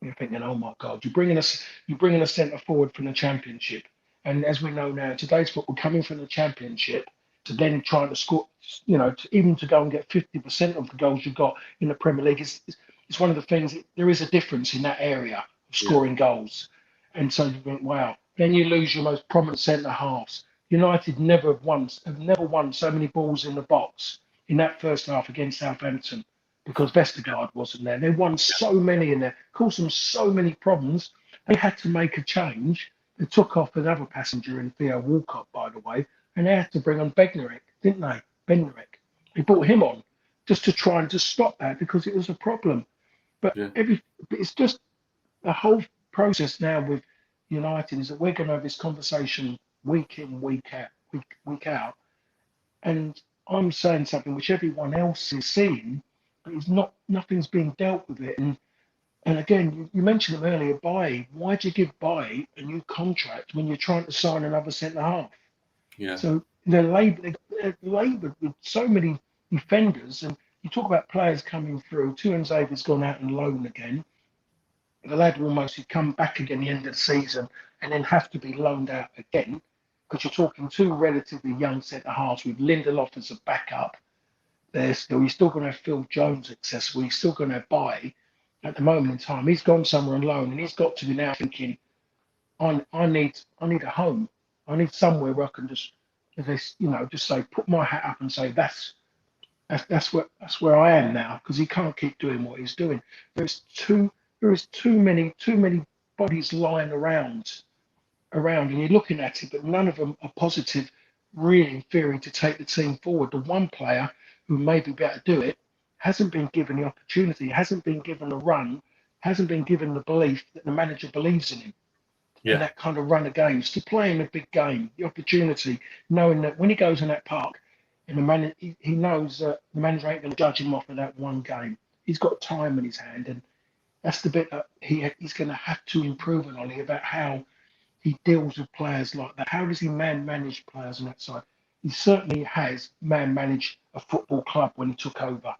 Speaker 2: you're thinking, oh my God, you're bringing a centre forward from the Championship, and as we know now, today's football coming from the Championship to then trying to score, even to go and get 50% of the goals you got in the Premier League is one of the things. There is a difference in that area of
Speaker 1: Yeah.
Speaker 2: scoring goals, and so you think, wow. Then you lose your most prominent centre halves. United have never won so many balls in the box in that first half against Southampton because Vestergaard wasn't there. They won so many in there, caused them so many problems. They had to make a change. They took off another passenger in Theo Walcott, by the way, and they had to bring on Bednarek, didn't they? Bednarek. They brought him on just to try and just stop that because it was a problem. But
Speaker 1: Yeah.
Speaker 2: it's just the whole process now with United is that we're going to have this conversation week in, week out, and I'm saying something which everyone else is seeing, but it's not. Nothing's being dealt with it. And again, you mentioned them earlier. Why do you give Bailly a new contract when you're trying to sign another centre half?
Speaker 1: Yeah.
Speaker 2: So they're laboured with so many defenders, and you talk about players coming through. Tuanzeva's gone out on loan again. The lad will mostly come back again the end of the season and then have to be loaned out again because you're talking two relatively young centre halves with Lindelof as a backup. You're still going to have Phil Jones accessible. You're still going to have Bailly at the moment in time. He's gone somewhere on loan and he's got to be now thinking, I need a home. I need somewhere where I can just, just say, put my hat up and say that's where I am now because he can't keep doing what he's doing. There's too there is too many bodies lying around, and you're looking at it, but none of them are positive, really fearing to take the team forward. The one player who may be able to do it hasn't been given the opportunity, hasn't been given a run, hasn't been given the belief that the manager believes in him and
Speaker 1: Yeah.
Speaker 2: that kind of run of games to play in a big game, the opportunity, knowing that when he goes in that park, and he knows that the manager ain't going to judge him off of that one game. He's got time in his hand, and that's the bit that he's going to have to improve on, Ollie, about how he deals with players like that. How does he man manage players on that side? He certainly has man managed a football club when he took over,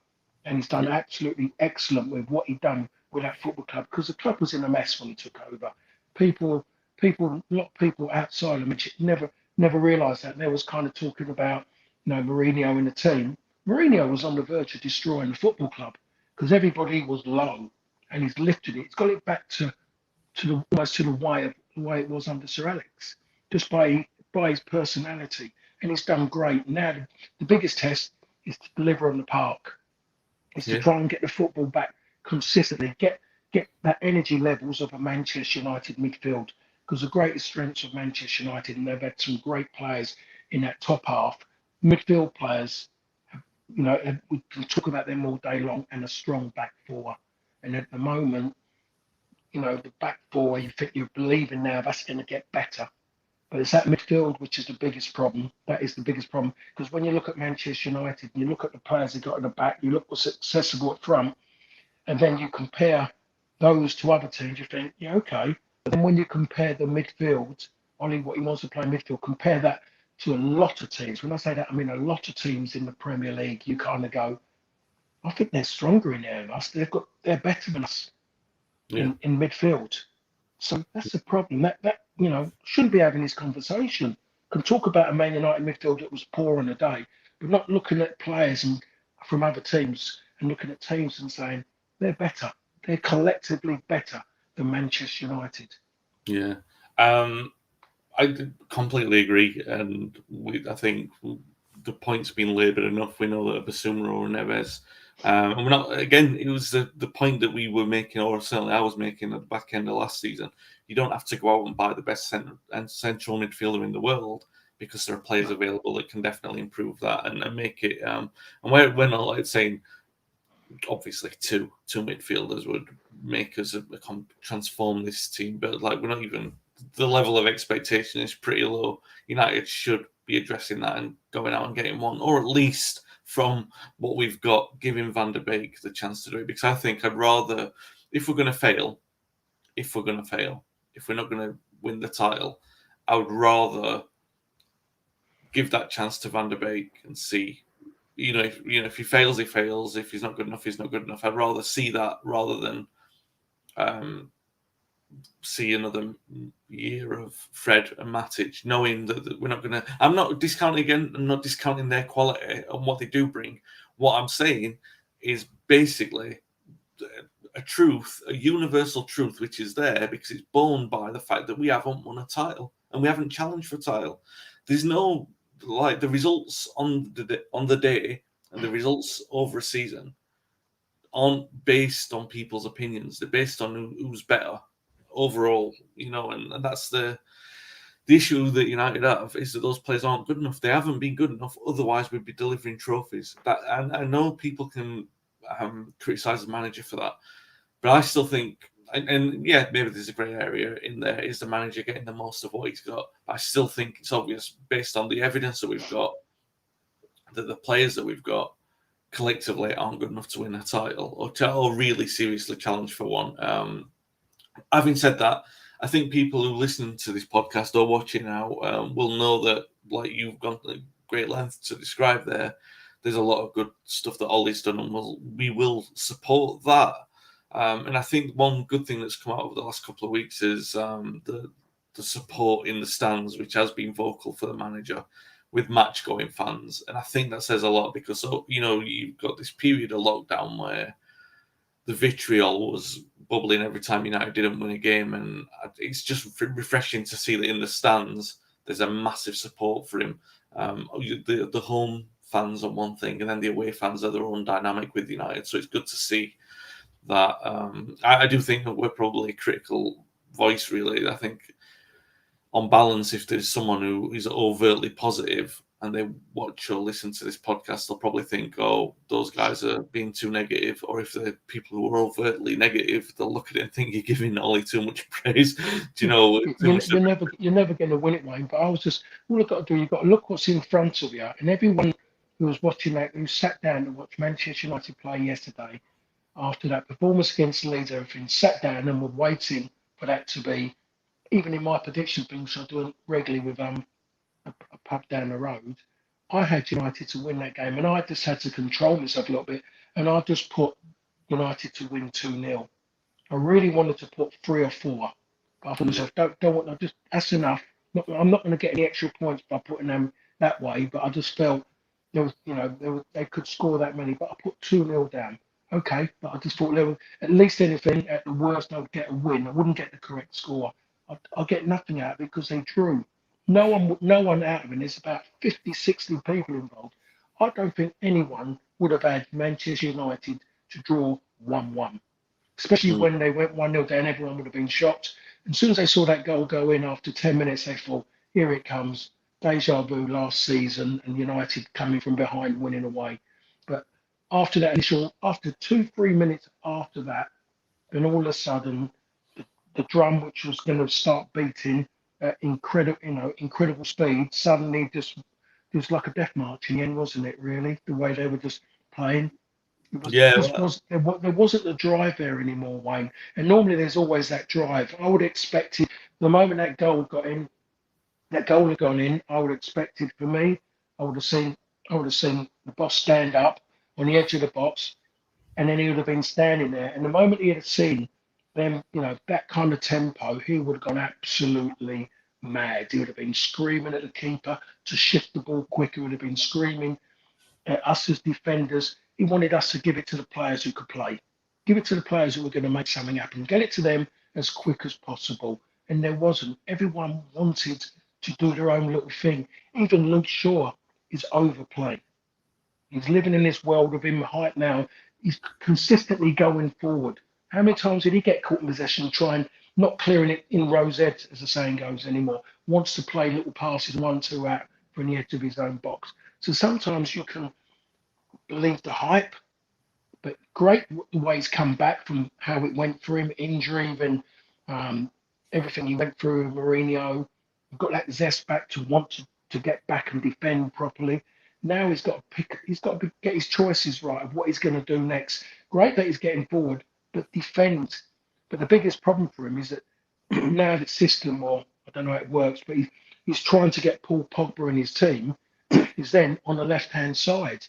Speaker 2: and he's done
Speaker 1: Yeah.
Speaker 2: absolutely excellent with what he done with that football club because the club was in a mess when he took over. People, a lot of people outside of it never realised that. There was kind of talking about Mourinho in the team. Mourinho was on the verge of destroying the football club because everybody was low, and he's lifted it. He's got it back almost to the way it was under Sir Alex, just by his personality, and he's done great. Now the biggest test is to deliver on the park, is to
Speaker 1: Yeah.
Speaker 2: try and get the football back consistently, get that energy levels of a Manchester United midfield. Because the greatest strengths of Manchester United, and they've had some great players in that top half, midfield players. We can talk about them all day long, and a strong back four. And at the moment, the back four, you think you're believing now that's going to get better. But it's that midfield which is the biggest problem. That is the biggest problem. Because when you look at Manchester United, you look at the players they got at the back, you look what's accessible up front, and then you compare those to other teams, you think, yeah, okay. But then when you compare the midfield, only what he wants to play midfield, compare that to a lot of teams. When I say that, I mean a lot of teams in the Premier League, you kind of go, I think they're stronger in there than us. They're better than us
Speaker 1: Yeah.
Speaker 2: in midfield. So that's the problem. That shouldn't be having this conversation. Can talk about a Man United midfield that was poor on a day, but not looking at players from other teams and looking at teams and saying they're better. They're collectively better than Manchester United.
Speaker 1: Yeah. I completely agree, and I think the point's been laboured enough. We know that Basuma or Neves, and we're not. Again, it was the point that we were making, or certainly I was making at the back end of last season. You don't have to go out and buy the best central midfielder in the world. because there are players available that can definitely improve that and make it. And we're not like saying, obviously, two midfielders would make us transform this team, but like we're not even, the level of expectation is pretty low. United should be addressing that and going out and getting one, or at least from what we've got, giving Van der Beek the chance to do it. Because I think I'd rather, if we're going to fail, if we're not going to win the title, I would rather give that chance to Van der Beek and see, if he fails, he fails. If he's not good enough, he's not good enough. I'd rather see that rather than see another year of Fred and Matic, knowing that we're not going to. I'm not discounting their quality and what they do bring. What I'm saying is basically a truth, a universal truth, which is there because it's borne by the fact that we haven't won a title and we haven't challenged for a title. There's no, like, the results on the day and the results over a season aren't based on people's opinions. They're based on who's better overall, and that's the issue that United have, is that those players aren't good enough. They haven't been good enough. Otherwise, we'd be delivering trophies. And I know people can criticise the manager for that, but I still think, and yeah, maybe there's a grey area in there. Is the manager getting the most of what he's got? I still think it's obvious, based on the evidence that we've got, that the players that we've got collectively aren't good enough to win a title or really seriously challenge for one. Having said that, I think people who listen to this podcast or watching now will know that, like you've gone to great lengths to describe there's a lot of good stuff that Ollie's done, and we will support that. And I think one good thing that's come out over the last couple of weeks is the support in the stands, which has been vocal for the manager with match-going fans. And I think that says a lot because, you've got this period of lockdown where the vitriol was bubbling every time United didn't win a game. And it's just refreshing to see that in the stands, there's a massive support for him. The home fans are one thing, and then the away fans are their own dynamic with United. So it's good to see that. I do think that we're probably a critical voice, really. I think on balance, if there's someone who is overtly positive and they watch or listen to this podcast, they'll probably think, oh, those guys are being too negative. Or if they're people who are overtly negative, they'll look at it and think you're giving Ollie too much praise. Do you know?
Speaker 2: You're never going to win it, Wayne. But all you've got to do, you've got to look what's in front of you. And everyone who was watching that, who sat down to watch Manchester United play yesterday, after that performance against Leeds, everything, sat down and were waiting for that to be, even in my prediction thing, which I do regularly with a pub down the road, I had United to win that game, and I just had to control myself a little bit, and I just put United to win 2-0. I really wanted to put 3 or 4, but I thought myself, don't want, that's enough. I'm not going to get any extra points by putting them that way, but I just felt they could score that many, but I put 2-0 down. Okay, but I just thought at least anything, at the worst, I would get a win. I wouldn't get the correct score. I'll get nothing out of it because they drew. No one out of it. There's about 50, 60 people involved. I don't think anyone would have had Manchester United to draw 1-1, especially when they went 1-0 down. Everyone would have been shocked. And as soon as they saw that goal go in after 10 minutes, they thought, here it comes. Deja vu last season, and United coming from behind, winning away. But after that after 2-3 minutes after that, then all of a sudden, the drum, which was going to start beating at incredible speed, suddenly just it was like a death march in the end, wasn't it? Really, the way they were just playing. There wasn't the drive there anymore, Wayne. And normally there's always that drive. I would expect it the moment that goal had gone in. I would expect it for me. I would have seen the boss stand up on the edge of the box, and then he would have been standing there. And the moment he had seen them, that kind of tempo, he would have gone absolutely mad. He would have been screaming at the keeper to shift the ball quicker. He would have been screaming at us as defenders. He wanted us to give it to the players who could play. Give it to the players who were going to make something happen. Get it to them as quick as possible. And there wasn't. Everyone wanted to do their own little thing. Even Luke Shaw is overplayed. He's living in this world of him height now. He's consistently going forward. How many times did he get caught in possession trying, not clearing it in Rosette, as the saying goes anymore? wants to play little passes 1-2 out from the edge of his own box. So sometimes you can believe the hype, but great the way he's come back from how it went for him, injury, then um, everything he went through with Mourinho. He's got that zest back to want to get back and defend properly. Now he's got to pick. He's got to get his choices right of what he's going to do next. Great that he's getting forward, but defend. But the biggest problem for him is that now the system, or I don't know how it works, but he's trying to get Paul Pogba and his team is then on the left-hand side.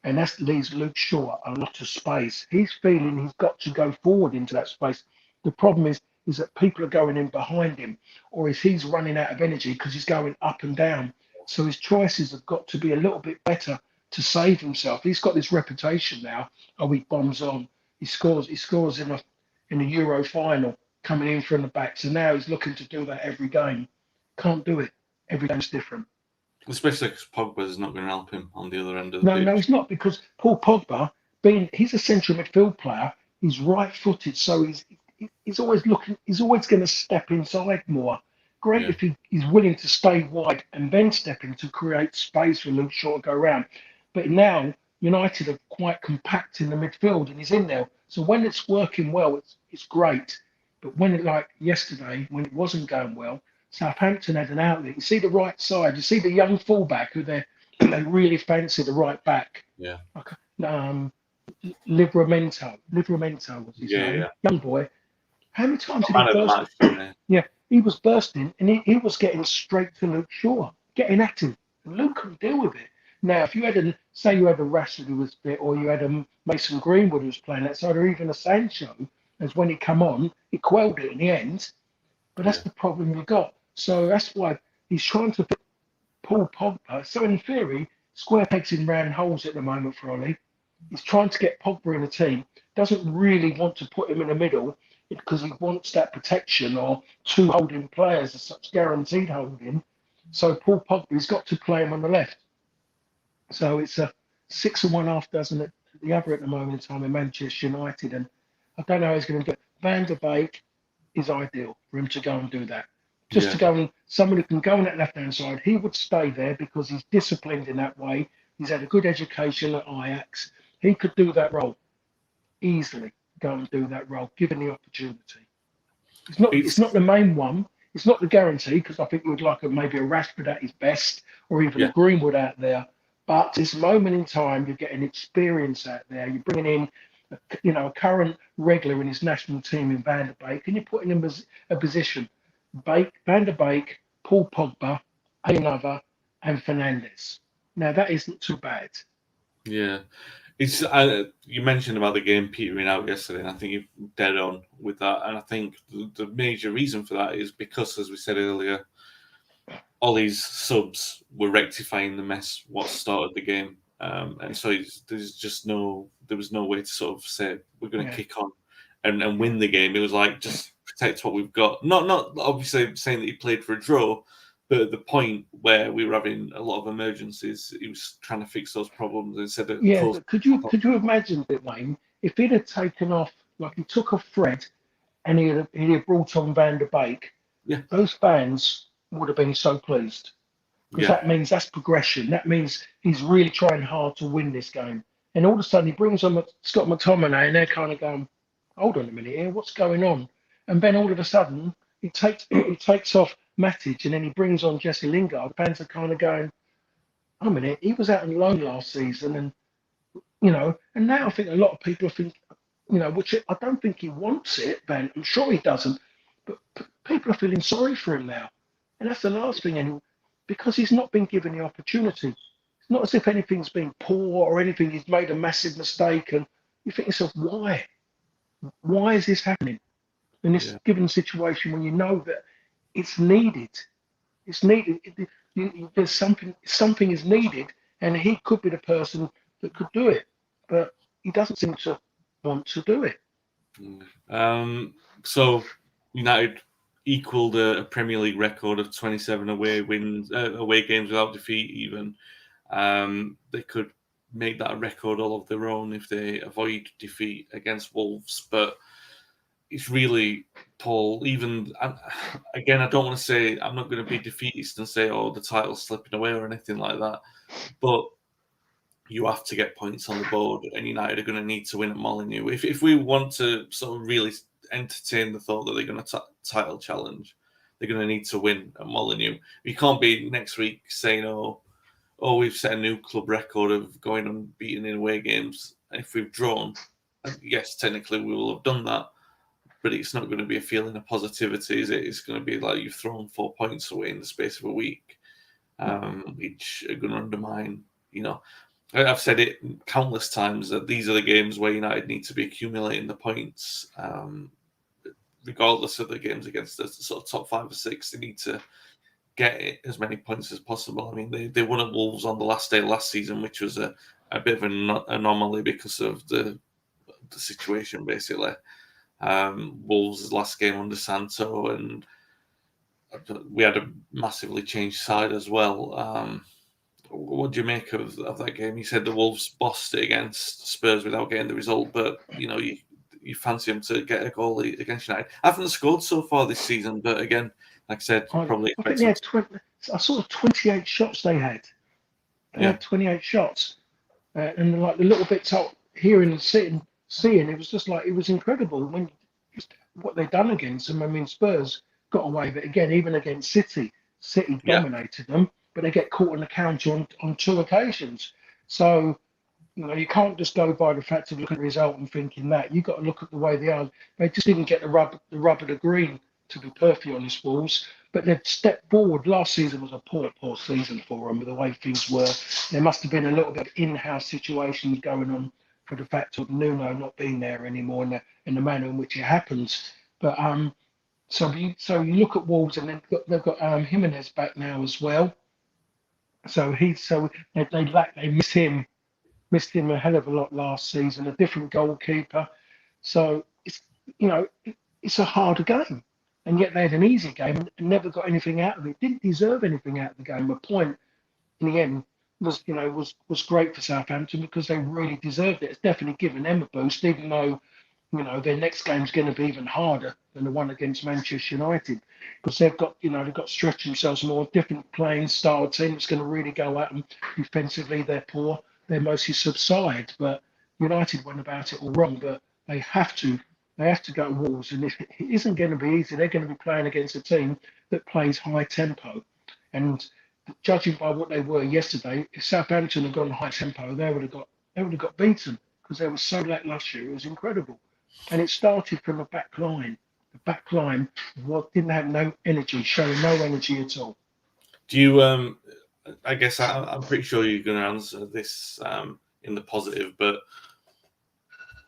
Speaker 2: And that leaves Luke Shaw a lot of space. He's feeling he's got to go forward into that space. The problem is that people are going in behind him, or is he's running out of energy because he's going up and down. So his choices have got to be a little bit better to save himself. He's got this reputation now. Oh, he bombs on. He scores in the Euro final, coming in from the back. So now he's looking to do that every game. Can't do it. Every game's different.
Speaker 1: Especially because Pogba's not going to help him on the other end of the
Speaker 2: No,
Speaker 1: pitch.
Speaker 2: no, he's not, because Paul Pogba, he's a central midfield player, he's right-footed, so he's always looking, he's always going to step inside more. Great if he's willing to stay wide and then step in to create space for Luke Shaw to go around. But now United are quite compact in the midfield, and he's in there. So when it's working well, it's great. But when like yesterday, when it wasn't going well, Southampton had an outlet. You see the right side, you see the young fullback who they really fancy, the right back.
Speaker 1: Yeah.
Speaker 2: Livramento was his name.
Speaker 1: Yeah.
Speaker 2: Young boy. How many times did
Speaker 1: Man
Speaker 2: he
Speaker 1: of the
Speaker 2: burst?
Speaker 1: match,
Speaker 2: Yeah, he was bursting, and he was getting straight to Luke Shaw, getting at him. And Luke couldn't deal with it. Now, if you had a Rashford who was fit, or you had a Mason Greenwood who was playing that side, or even a Sancho, as when he come on, he quelled it in the end. But that's the problem you got. So that's why he's trying to put Paul Pogba. So in theory, square pegs in round holes at the moment for Ollie. He's trying to get Pogba in the team. Doesn't really want to put him in the middle because he wants that protection, or two holding players as such, guaranteed holding. So Paul Pogba's got to play him on the left. So it's a 6 and 1 half dozen at the other at the moment in time in Manchester United, and I don't know how he's going to do it. Van der Beek is ideal for him to go and do that. Just to go and someone who can go on that left-hand side. He would stay there because he's disciplined in that way. He's had a good education at Ajax. He could do that role easily. Go and do that role, given the opportunity. It's not the main one. It's not the guarantee, because I think we would like maybe a Rashford at his best, or even a Greenwood out there. But this moment in time, you're getting experience out there. You're bringing in, a current regular in his national team in Van der Beek, and you're putting him as a position. Van der Beek, Paul Pogba, another, and Fernandes. Now that isn't too bad.
Speaker 1: Yeah, it's you mentioned about the game petering out yesterday, and I think you're dead on with that. And I think the major reason for that is because, as we said earlier, Ollie's subs were rectifying the mess what started the game, and so there was no way to sort of say we're going to kick on and win the game. It was like, just protect what we've got. Not obviously saying that he played for a draw, but at the point where we were having a lot of emergencies, he was trying to fix those problems instead of.
Speaker 2: Yeah, but could you imagine it, Wayne, if he'd have taken off, like he took off Fred and he had brought on Van der Beek, those fans would have been so pleased, because that means that's progression. That means he's really trying hard to win this game. And all of a sudden he brings on Scott McTominay, and they're kind of going, hold on a minute here, what's going on? And then all of a sudden he takes off Matic, and then he brings on Jesse Lingard. Fans are kind of going, a minute, he was out on loan last season, and and now I think a lot of people think, which I don't think he wants it, Ben. I'm sure he doesn't, but people are feeling sorry for him now, and that's the last thing. And because he's not been given the opportunity, it's not as if anything's been poor or anything. He's made a massive mistake, and you think to yourself, why? Why is this happening in this given situation when you know that it's needed? It's needed. There's something is needed, and he could be the person that could do it, but he doesn't seem to want to do it.
Speaker 1: So United equalled a Premier League record of 27 away games without defeat. Even they could make that a record all of their own if they avoid defeat against Wolves. But it's really, Paul, even, again, I don't want to say, I'm not going to be defeatist and say, oh, the title's slipping away or anything like that, but you have to get points on the board, and United are going to need to win at Molineux. If we want to sort of really entertain the thought that they're going to title challenge, they're going to need to win at Molineux. We can't be next week saying, oh, we've set a new club record of going unbeaten in away games. And if we've drawn, yes, technically we will have done that, but it's not going to be a feeling of positivity, is it? It's going to be like you've thrown 4 points away in the space of a week, which are going to undermine, I've said it countless times that these are the games where United need to be accumulating the points, regardless of the games against the sort of top 5 or 6. They need to get as many points as possible. I mean, they won at Wolves on the last day of last season, which was a bit of an anomaly because of the situation, basically. Wolves' last game under Santo, and we had a massively changed side as well. What do you make of that game? You said the Wolves bossed it against Spurs without getting the result, but you fancy them to get a goal against United. I haven't scored so far this season, but again, like I said, probably.
Speaker 2: I think they had 20. I saw 28 shots they had. They had 28 shots, and like the little bits out hearing and seeing, it was just like, it was incredible when what they've done against them. I mean, Spurs got away with it again, even against City. City dominated them, but they get caught on the counter on 2 occasions. So, you can't just go by the fact of looking at the result and thinking that. You've got to look at the way they are. They just didn't get the rub of the green, to be perfectly honest, Wolves. But they've stepped forward. Last season was a poor season for them with the way things were. There must have been a little bit of in-house situations going on for the fact of Nuno not being there anymore in the manner in which it happens. But so you look at Wolves, and they've got Jimenez back now as well. So they missed him a hell of a lot last season. A different goalkeeper, so it's a harder game, and yet they had an easy game and never got anything out of it. Didn't deserve anything out of the game. A point in the end was great for Southampton because they really deserved it. It's definitely given them a boost, even though their next game's going to be even harder than the one against Manchester United, because they've got to stretch themselves more. Different playing style team that's going to really go at them defensively. They're poor. They mostly subside, but United went about it all wrong. But they have to go to Wolves, and if it isn't going to be easy, they're going to be playing against a team that plays high tempo. And judging by what they were yesterday, if Southampton had gone high tempo, they would have got beaten because they were so lacklustre. It was incredible. And it started from the back line. The back line didn't have no energy, showing no energy at all.
Speaker 1: Do you? I guess I'm pretty sure you're going to answer this in the positive, but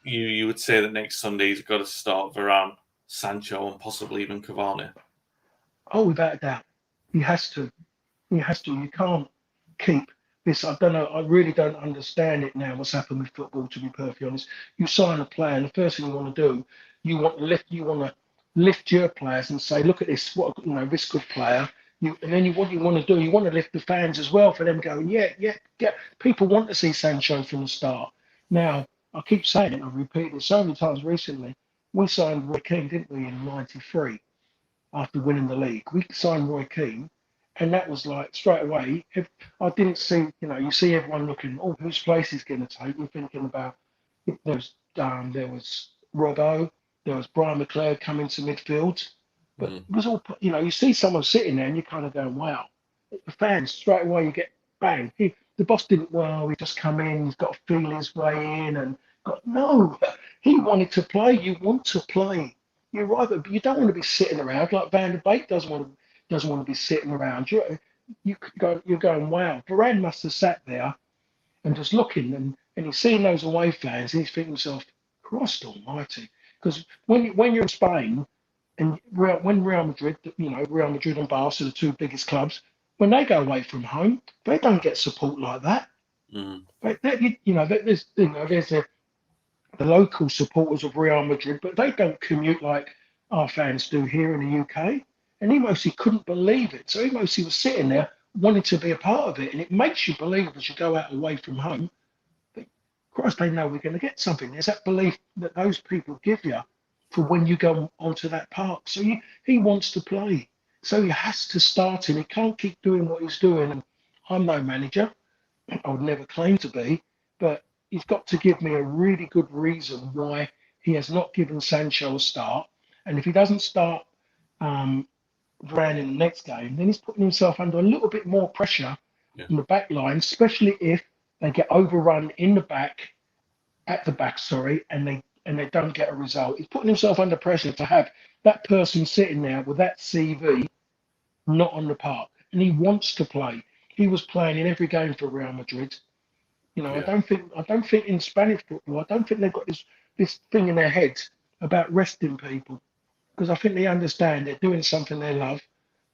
Speaker 1: you would say that next Sunday he's got to start Varane, Sancho, and possibly even Cavani.
Speaker 2: Oh, without a doubt, he has to. He has to. You can't keep this. I don't know. I really don't understand it now. What's happened with football? To be perfectly honest, you sign a player, and the first thing you want to do, you want to lift your players and say, look at this. This good player. What you want to do, you want to lift the fans as well, for them going, yeah. People want to see Sancho from the start. Now, I keep saying it. I've repeated it so many times recently. We signed Roy Keane, didn't we, in '93 after winning the league? We signed Roy Keane. And that was like straight away. If I didn't see, you see everyone looking, oh, whose place he's going to take. You're thinking about there was Robbo, there was Brian McClair coming to midfield, but it was all, you see someone sitting there and you're kind of going, wow. The fans straight away, you get bang. The boss didn't. Well, he just come in. He's got to feel his way in, and no, he wanted to play. You want to play. You're right, but you don't want to be sitting around like Van der Beek doesn't want to be sitting around. You're going, wow. Varane must have sat there and just looking, and he's seeing those away fans, and he's thinking to himself, Christ almighty. Because when you're in Spain, and when Real Madrid, Real Madrid and Barca are the 2 biggest clubs, when they go away from home, they don't get support like that. There's the local supporters of Real Madrid, but they don't commute like our fans do here in the UK. And he mostly couldn't believe it. So he mostly was sitting there wanting to be a part of it. And it makes you believe as you go out away from home that, Christ, they know we're going to get something. There's that belief that those people give you for when you go onto that park. So he wants to play. So he has to start him. He can't keep doing what he's doing. And I'm no manager. I would never claim to be, but he's got to give me a really good reason why he has not given Sancho a start. And if he doesn't start Varane in the next game, then he's putting himself under a little bit more pressure in the back line, especially if they get overrun in the back, at the back, sorry, and they don't get a result. He's putting himself under pressure to have that person sitting there with that CV not on the park, and he wants to play. He was playing in every game for Real Madrid. You know, I don't think in Spanish football, I don't think they've got this thing in their heads about resting people, because I think they understand they're doing something they love.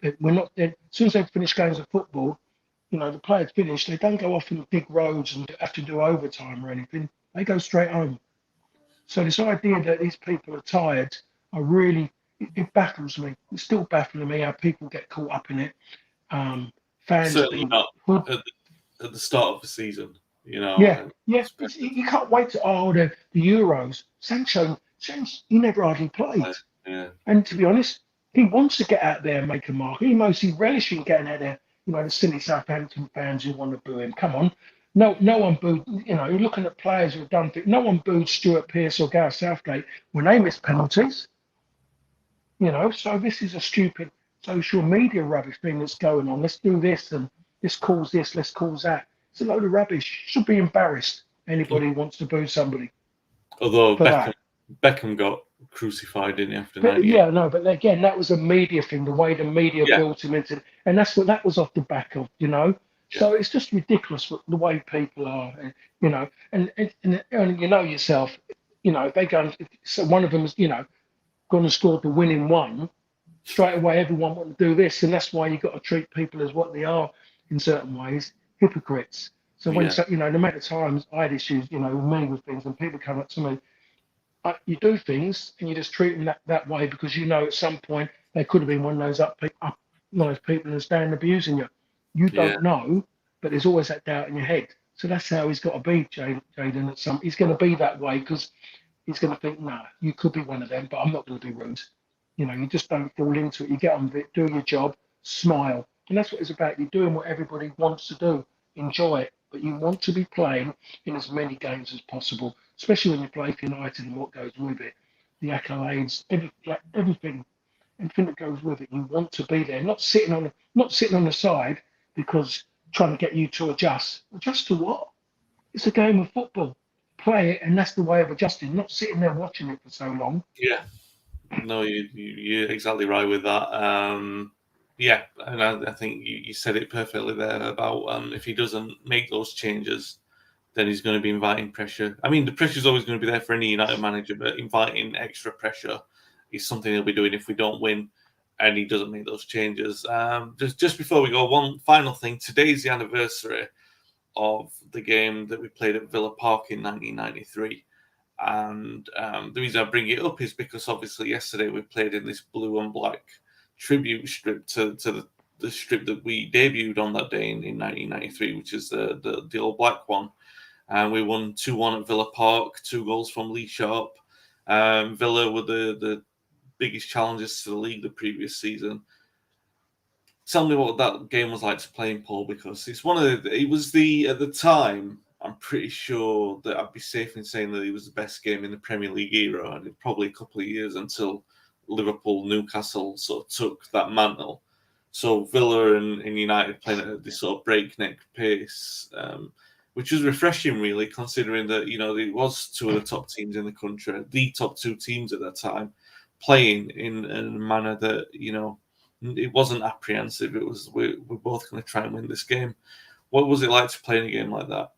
Speaker 2: That we're not. As soon as they finish games of football, you know, the players finish. They don't go off in big roads and have to do overtime or anything. They go straight home. So this idea that these people are tired, it baffles me. It's still baffling me how people get caught up in it. Fans
Speaker 1: Certainly
Speaker 2: being
Speaker 1: not
Speaker 2: good.
Speaker 1: at the start of the season,
Speaker 2: Yeah, yeah. You can't wait to the Euros. Sancho, he never hardly played.
Speaker 1: Yeah.
Speaker 2: And to be honest, he wants to get out there and make a mark. He mostly relishing getting out there. You know, the silly Southampton fans who want to boo him. Come on. No one booed, you know, you're looking at players who've done things. No one booed Stuart Pearce or Gareth Southgate when they missed penalties. You know, so this is a stupid social media rubbish thing that's going on. Let's do this and this calls this, let's cause that. It's a load of rubbish. Should be embarrassed. Anybody who wants to boo somebody
Speaker 1: Although
Speaker 2: for that.
Speaker 1: Beckham got crucified in after
Speaker 2: But
Speaker 1: 98.
Speaker 2: yeah, no, but again, that was a media thing, the way the media
Speaker 1: Yeah.
Speaker 2: built him into, and that's what that was off the back of, you know. So
Speaker 1: Yeah.
Speaker 2: it's just ridiculous the way people are, you know, and you know yourself, you know, if they go, so one of them is, you know, gone and scored the winning one, straight away everyone want to do this, and that's why you've got to treat people as what they are in certain ways, hypocrites. So when,
Speaker 1: Yeah.
Speaker 2: you know, no matter times I had issues, you know, with me with things, and people come up to me, you do things and you just treat them that way because you know at some point they could have been one of those up those people and stand abusing you. You
Speaker 1: Yeah.
Speaker 2: don't know, but there's always that doubt in your head. So that's how he's got to be, Jaden. He's going to be that way because he's going to think, no, you could be one of them, but I'm not going to be rude. You know, you just don't fall into it. You get on with it, do your job, smile, and that's what it's about. You're doing what everybody wants to do. Enjoy it, but you want to be playing in as many games as possible, especially when you play for United and what goes with it, the accolades, everything that goes with it. You want to be there, not sitting on the side because trying to get you to adjust. Adjust to what? It's a game of football. Play it, and that's the way of adjusting. Not sitting there watching it for so long.
Speaker 1: Yeah. No, you're exactly right with that. Yeah, and I think you said it perfectly there about if he doesn't make those changes, then he's going to be inviting pressure. I mean, the pressure is always going to be there for any United manager, but inviting extra pressure is something he'll be doing if we don't win and he doesn't make those changes. Just before we go, one final thing. Today's the anniversary of the game that we played at Villa Park in 1993. And the reason I bring it up is because obviously yesterday we played in this blue and black tribute strip to the strip that we debuted on that day in 1993, which is the all black one. And we won 2-1 at Villa Park, 2 goals from Lee Sharp. Villa were the biggest challengers to the league the previous season. Tell me what that game was like to play in, Paul, because it was at the time, I'm pretty sure that I'd be safe in saying that it was the best game in the Premier League era, and it probably a couple of years until Liverpool, Newcastle sort of took that mantle. So Villa and United playing at this sort of breakneck pace, which was refreshing, really, considering that, you know, it was 2 of the top teams in the country, the top 2 teams at that time, playing in a manner that, you know, it wasn't apprehensive. It was we're both going to try and win this game. What was it like to play in a game like that?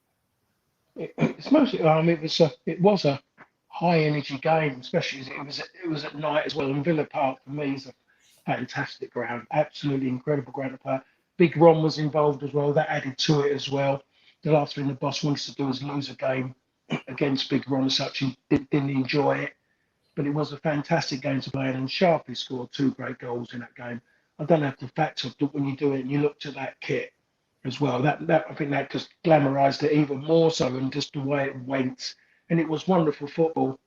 Speaker 2: It's mostly, it was a high energy game, especially as it was at night as well. And Villa Park for me is a fantastic ground, absolutely incredible ground to play. Big Ron was involved as well. That added to it as well. The last thing the boss wants to do is lose a game against Big Ron as such. He didn't enjoy it, but it was a fantastic game to play. And Sharpie scored 2 great goals in that game. I don't have the facts of when you do it and you look to that kit as well. That I think that just glamorized it even more so, and just the way it went. And it was wonderful football.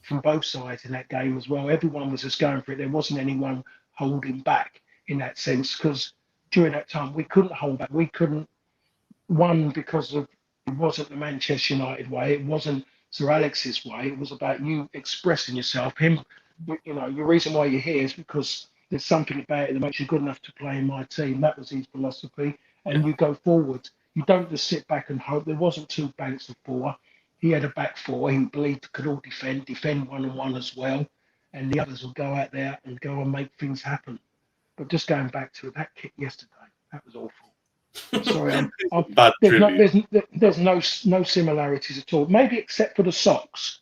Speaker 2: from both sides in that game as well. Everyone was just going for it. There wasn't anyone holding back in that sense, because during that time we couldn't hold back. We couldn't, one, because of it wasn't the Manchester United way. It wasn't Sir Alex's way. It was about you expressing yourself. Him, your reason why you're here is because there's something about it that makes you good enough to play in my team. That was his philosophy. And you go forward. You don't just sit back and hope. There wasn't two banks of four. He had a back four. He believed could all defend one-on-one as well. And the others would go out there and go and make things happen. But just going back to that kick yesterday, that was awful. Sorry,
Speaker 1: Bad tribute.
Speaker 2: there's no similarities at all. Maybe except for the socks.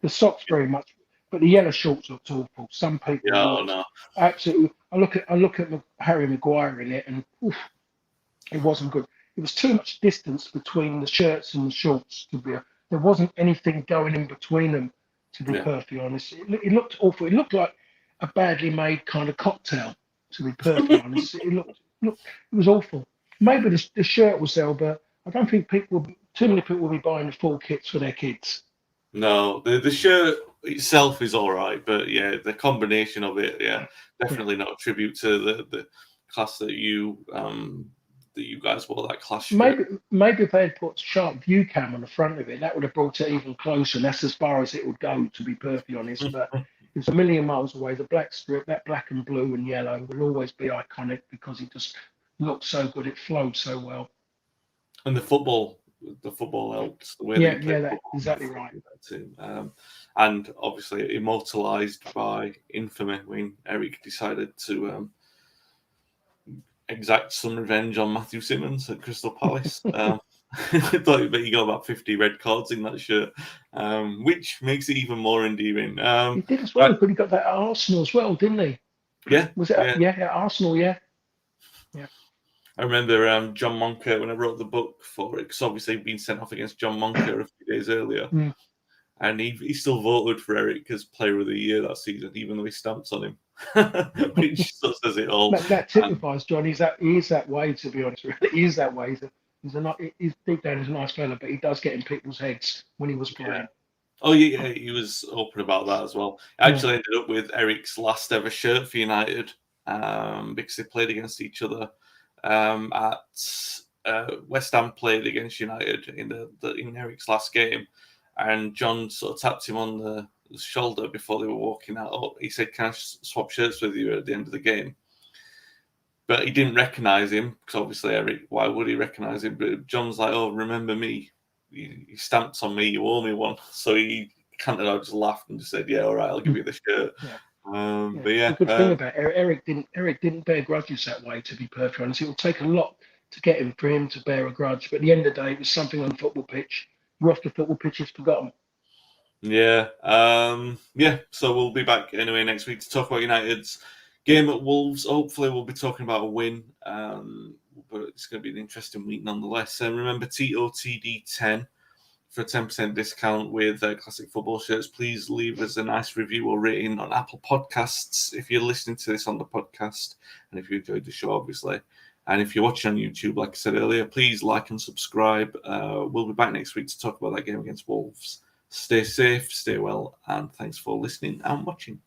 Speaker 2: The socks very much, but the yellow shorts looked awful. Some people
Speaker 1: No.
Speaker 2: absolutely. I look at Harry Maguire in it, and oof, it wasn't good. It was too much distance between the shirts and the shorts to be. There wasn't anything going in between them. To be perfectly honest, it looked awful. It looked like a badly made kind of cocktail. To be perfectly honest, it was awful. Maybe the shirt was there, but I don't think too many people will be buying the full kits for their kids.
Speaker 1: No, the shirt itself is all right, but yeah, the combination of it, definitely not a tribute to the class that you guys wore, that class shirt.
Speaker 2: Maybe if they had put sharp view cam on the front of it, that would have brought it even closer, and that's as far as it would go, to be perfectly honest. But it's a million miles away. The black strip, that black and blue and yellow, will always be iconic because it just looked so good. It flowed so well.
Speaker 1: And the football helps. The way
Speaker 2: that's exactly right.
Speaker 1: And obviously immortalised by infamy when Eric decided to exact some revenge on Matthew Simmons at Crystal Palace. I thought he got about 50 red cards in that shirt, which makes it even more endearing.
Speaker 2: He did as well, but he got that at Arsenal as well, didn't he?
Speaker 1: Yeah.
Speaker 2: Was it? At Arsenal, yeah.
Speaker 1: I remember John Monker, when I wrote the book for it, because obviously he'd been sent off against John Monker a few days earlier. And he still voted for Eric as Player of the Year that season, even though he stamps on him, which sort of says it all.
Speaker 2: That typifies John. He is that way, to be honest. He is that way. He's deep down, he's a nice fella, but he does get in people's heads when he was playing.
Speaker 1: Yeah. Oh yeah, he was open about that as well. I actually ended up with Eric's last ever shirt for United because they played against each other at West Ham played against United in Eric's last game. And John sort of tapped him on the shoulder before they were walking out. Oh, he said, "Can I swap shirts with you at the end of the game?" But he didn't recognise him, because obviously Eric, why would he recognise him? But John's like, "Oh, remember me? You stamped on me. You owe me one." So he kind of just laughed and just said, "Yeah, all right, I'll give you the shirt." But yeah,
Speaker 2: the good thing about Eric didn't bear grudges that way. To be perfectly honest, it will take a lot to get him for him to bear a grudge. But at the end of the day, it was something on the football pitch. You're off the football pitch, it's forgotten.
Speaker 1: Yeah. So we'll be back anyway next week to talk about United's game at Wolves. Hopefully we'll be talking about a win. But it's going to be an interesting week nonetheless. And remember, TOTD10 for a 10% discount with classic football shirts. Please leave us a nice review or rating on Apple Podcasts if you're listening to this on the podcast, and if you enjoyed the show, obviously. And if you're watching on YouTube, like I said earlier, please like and subscribe. We'll be back next week to talk about that game against Wolves. Stay safe, stay well, and thanks for listening and watching.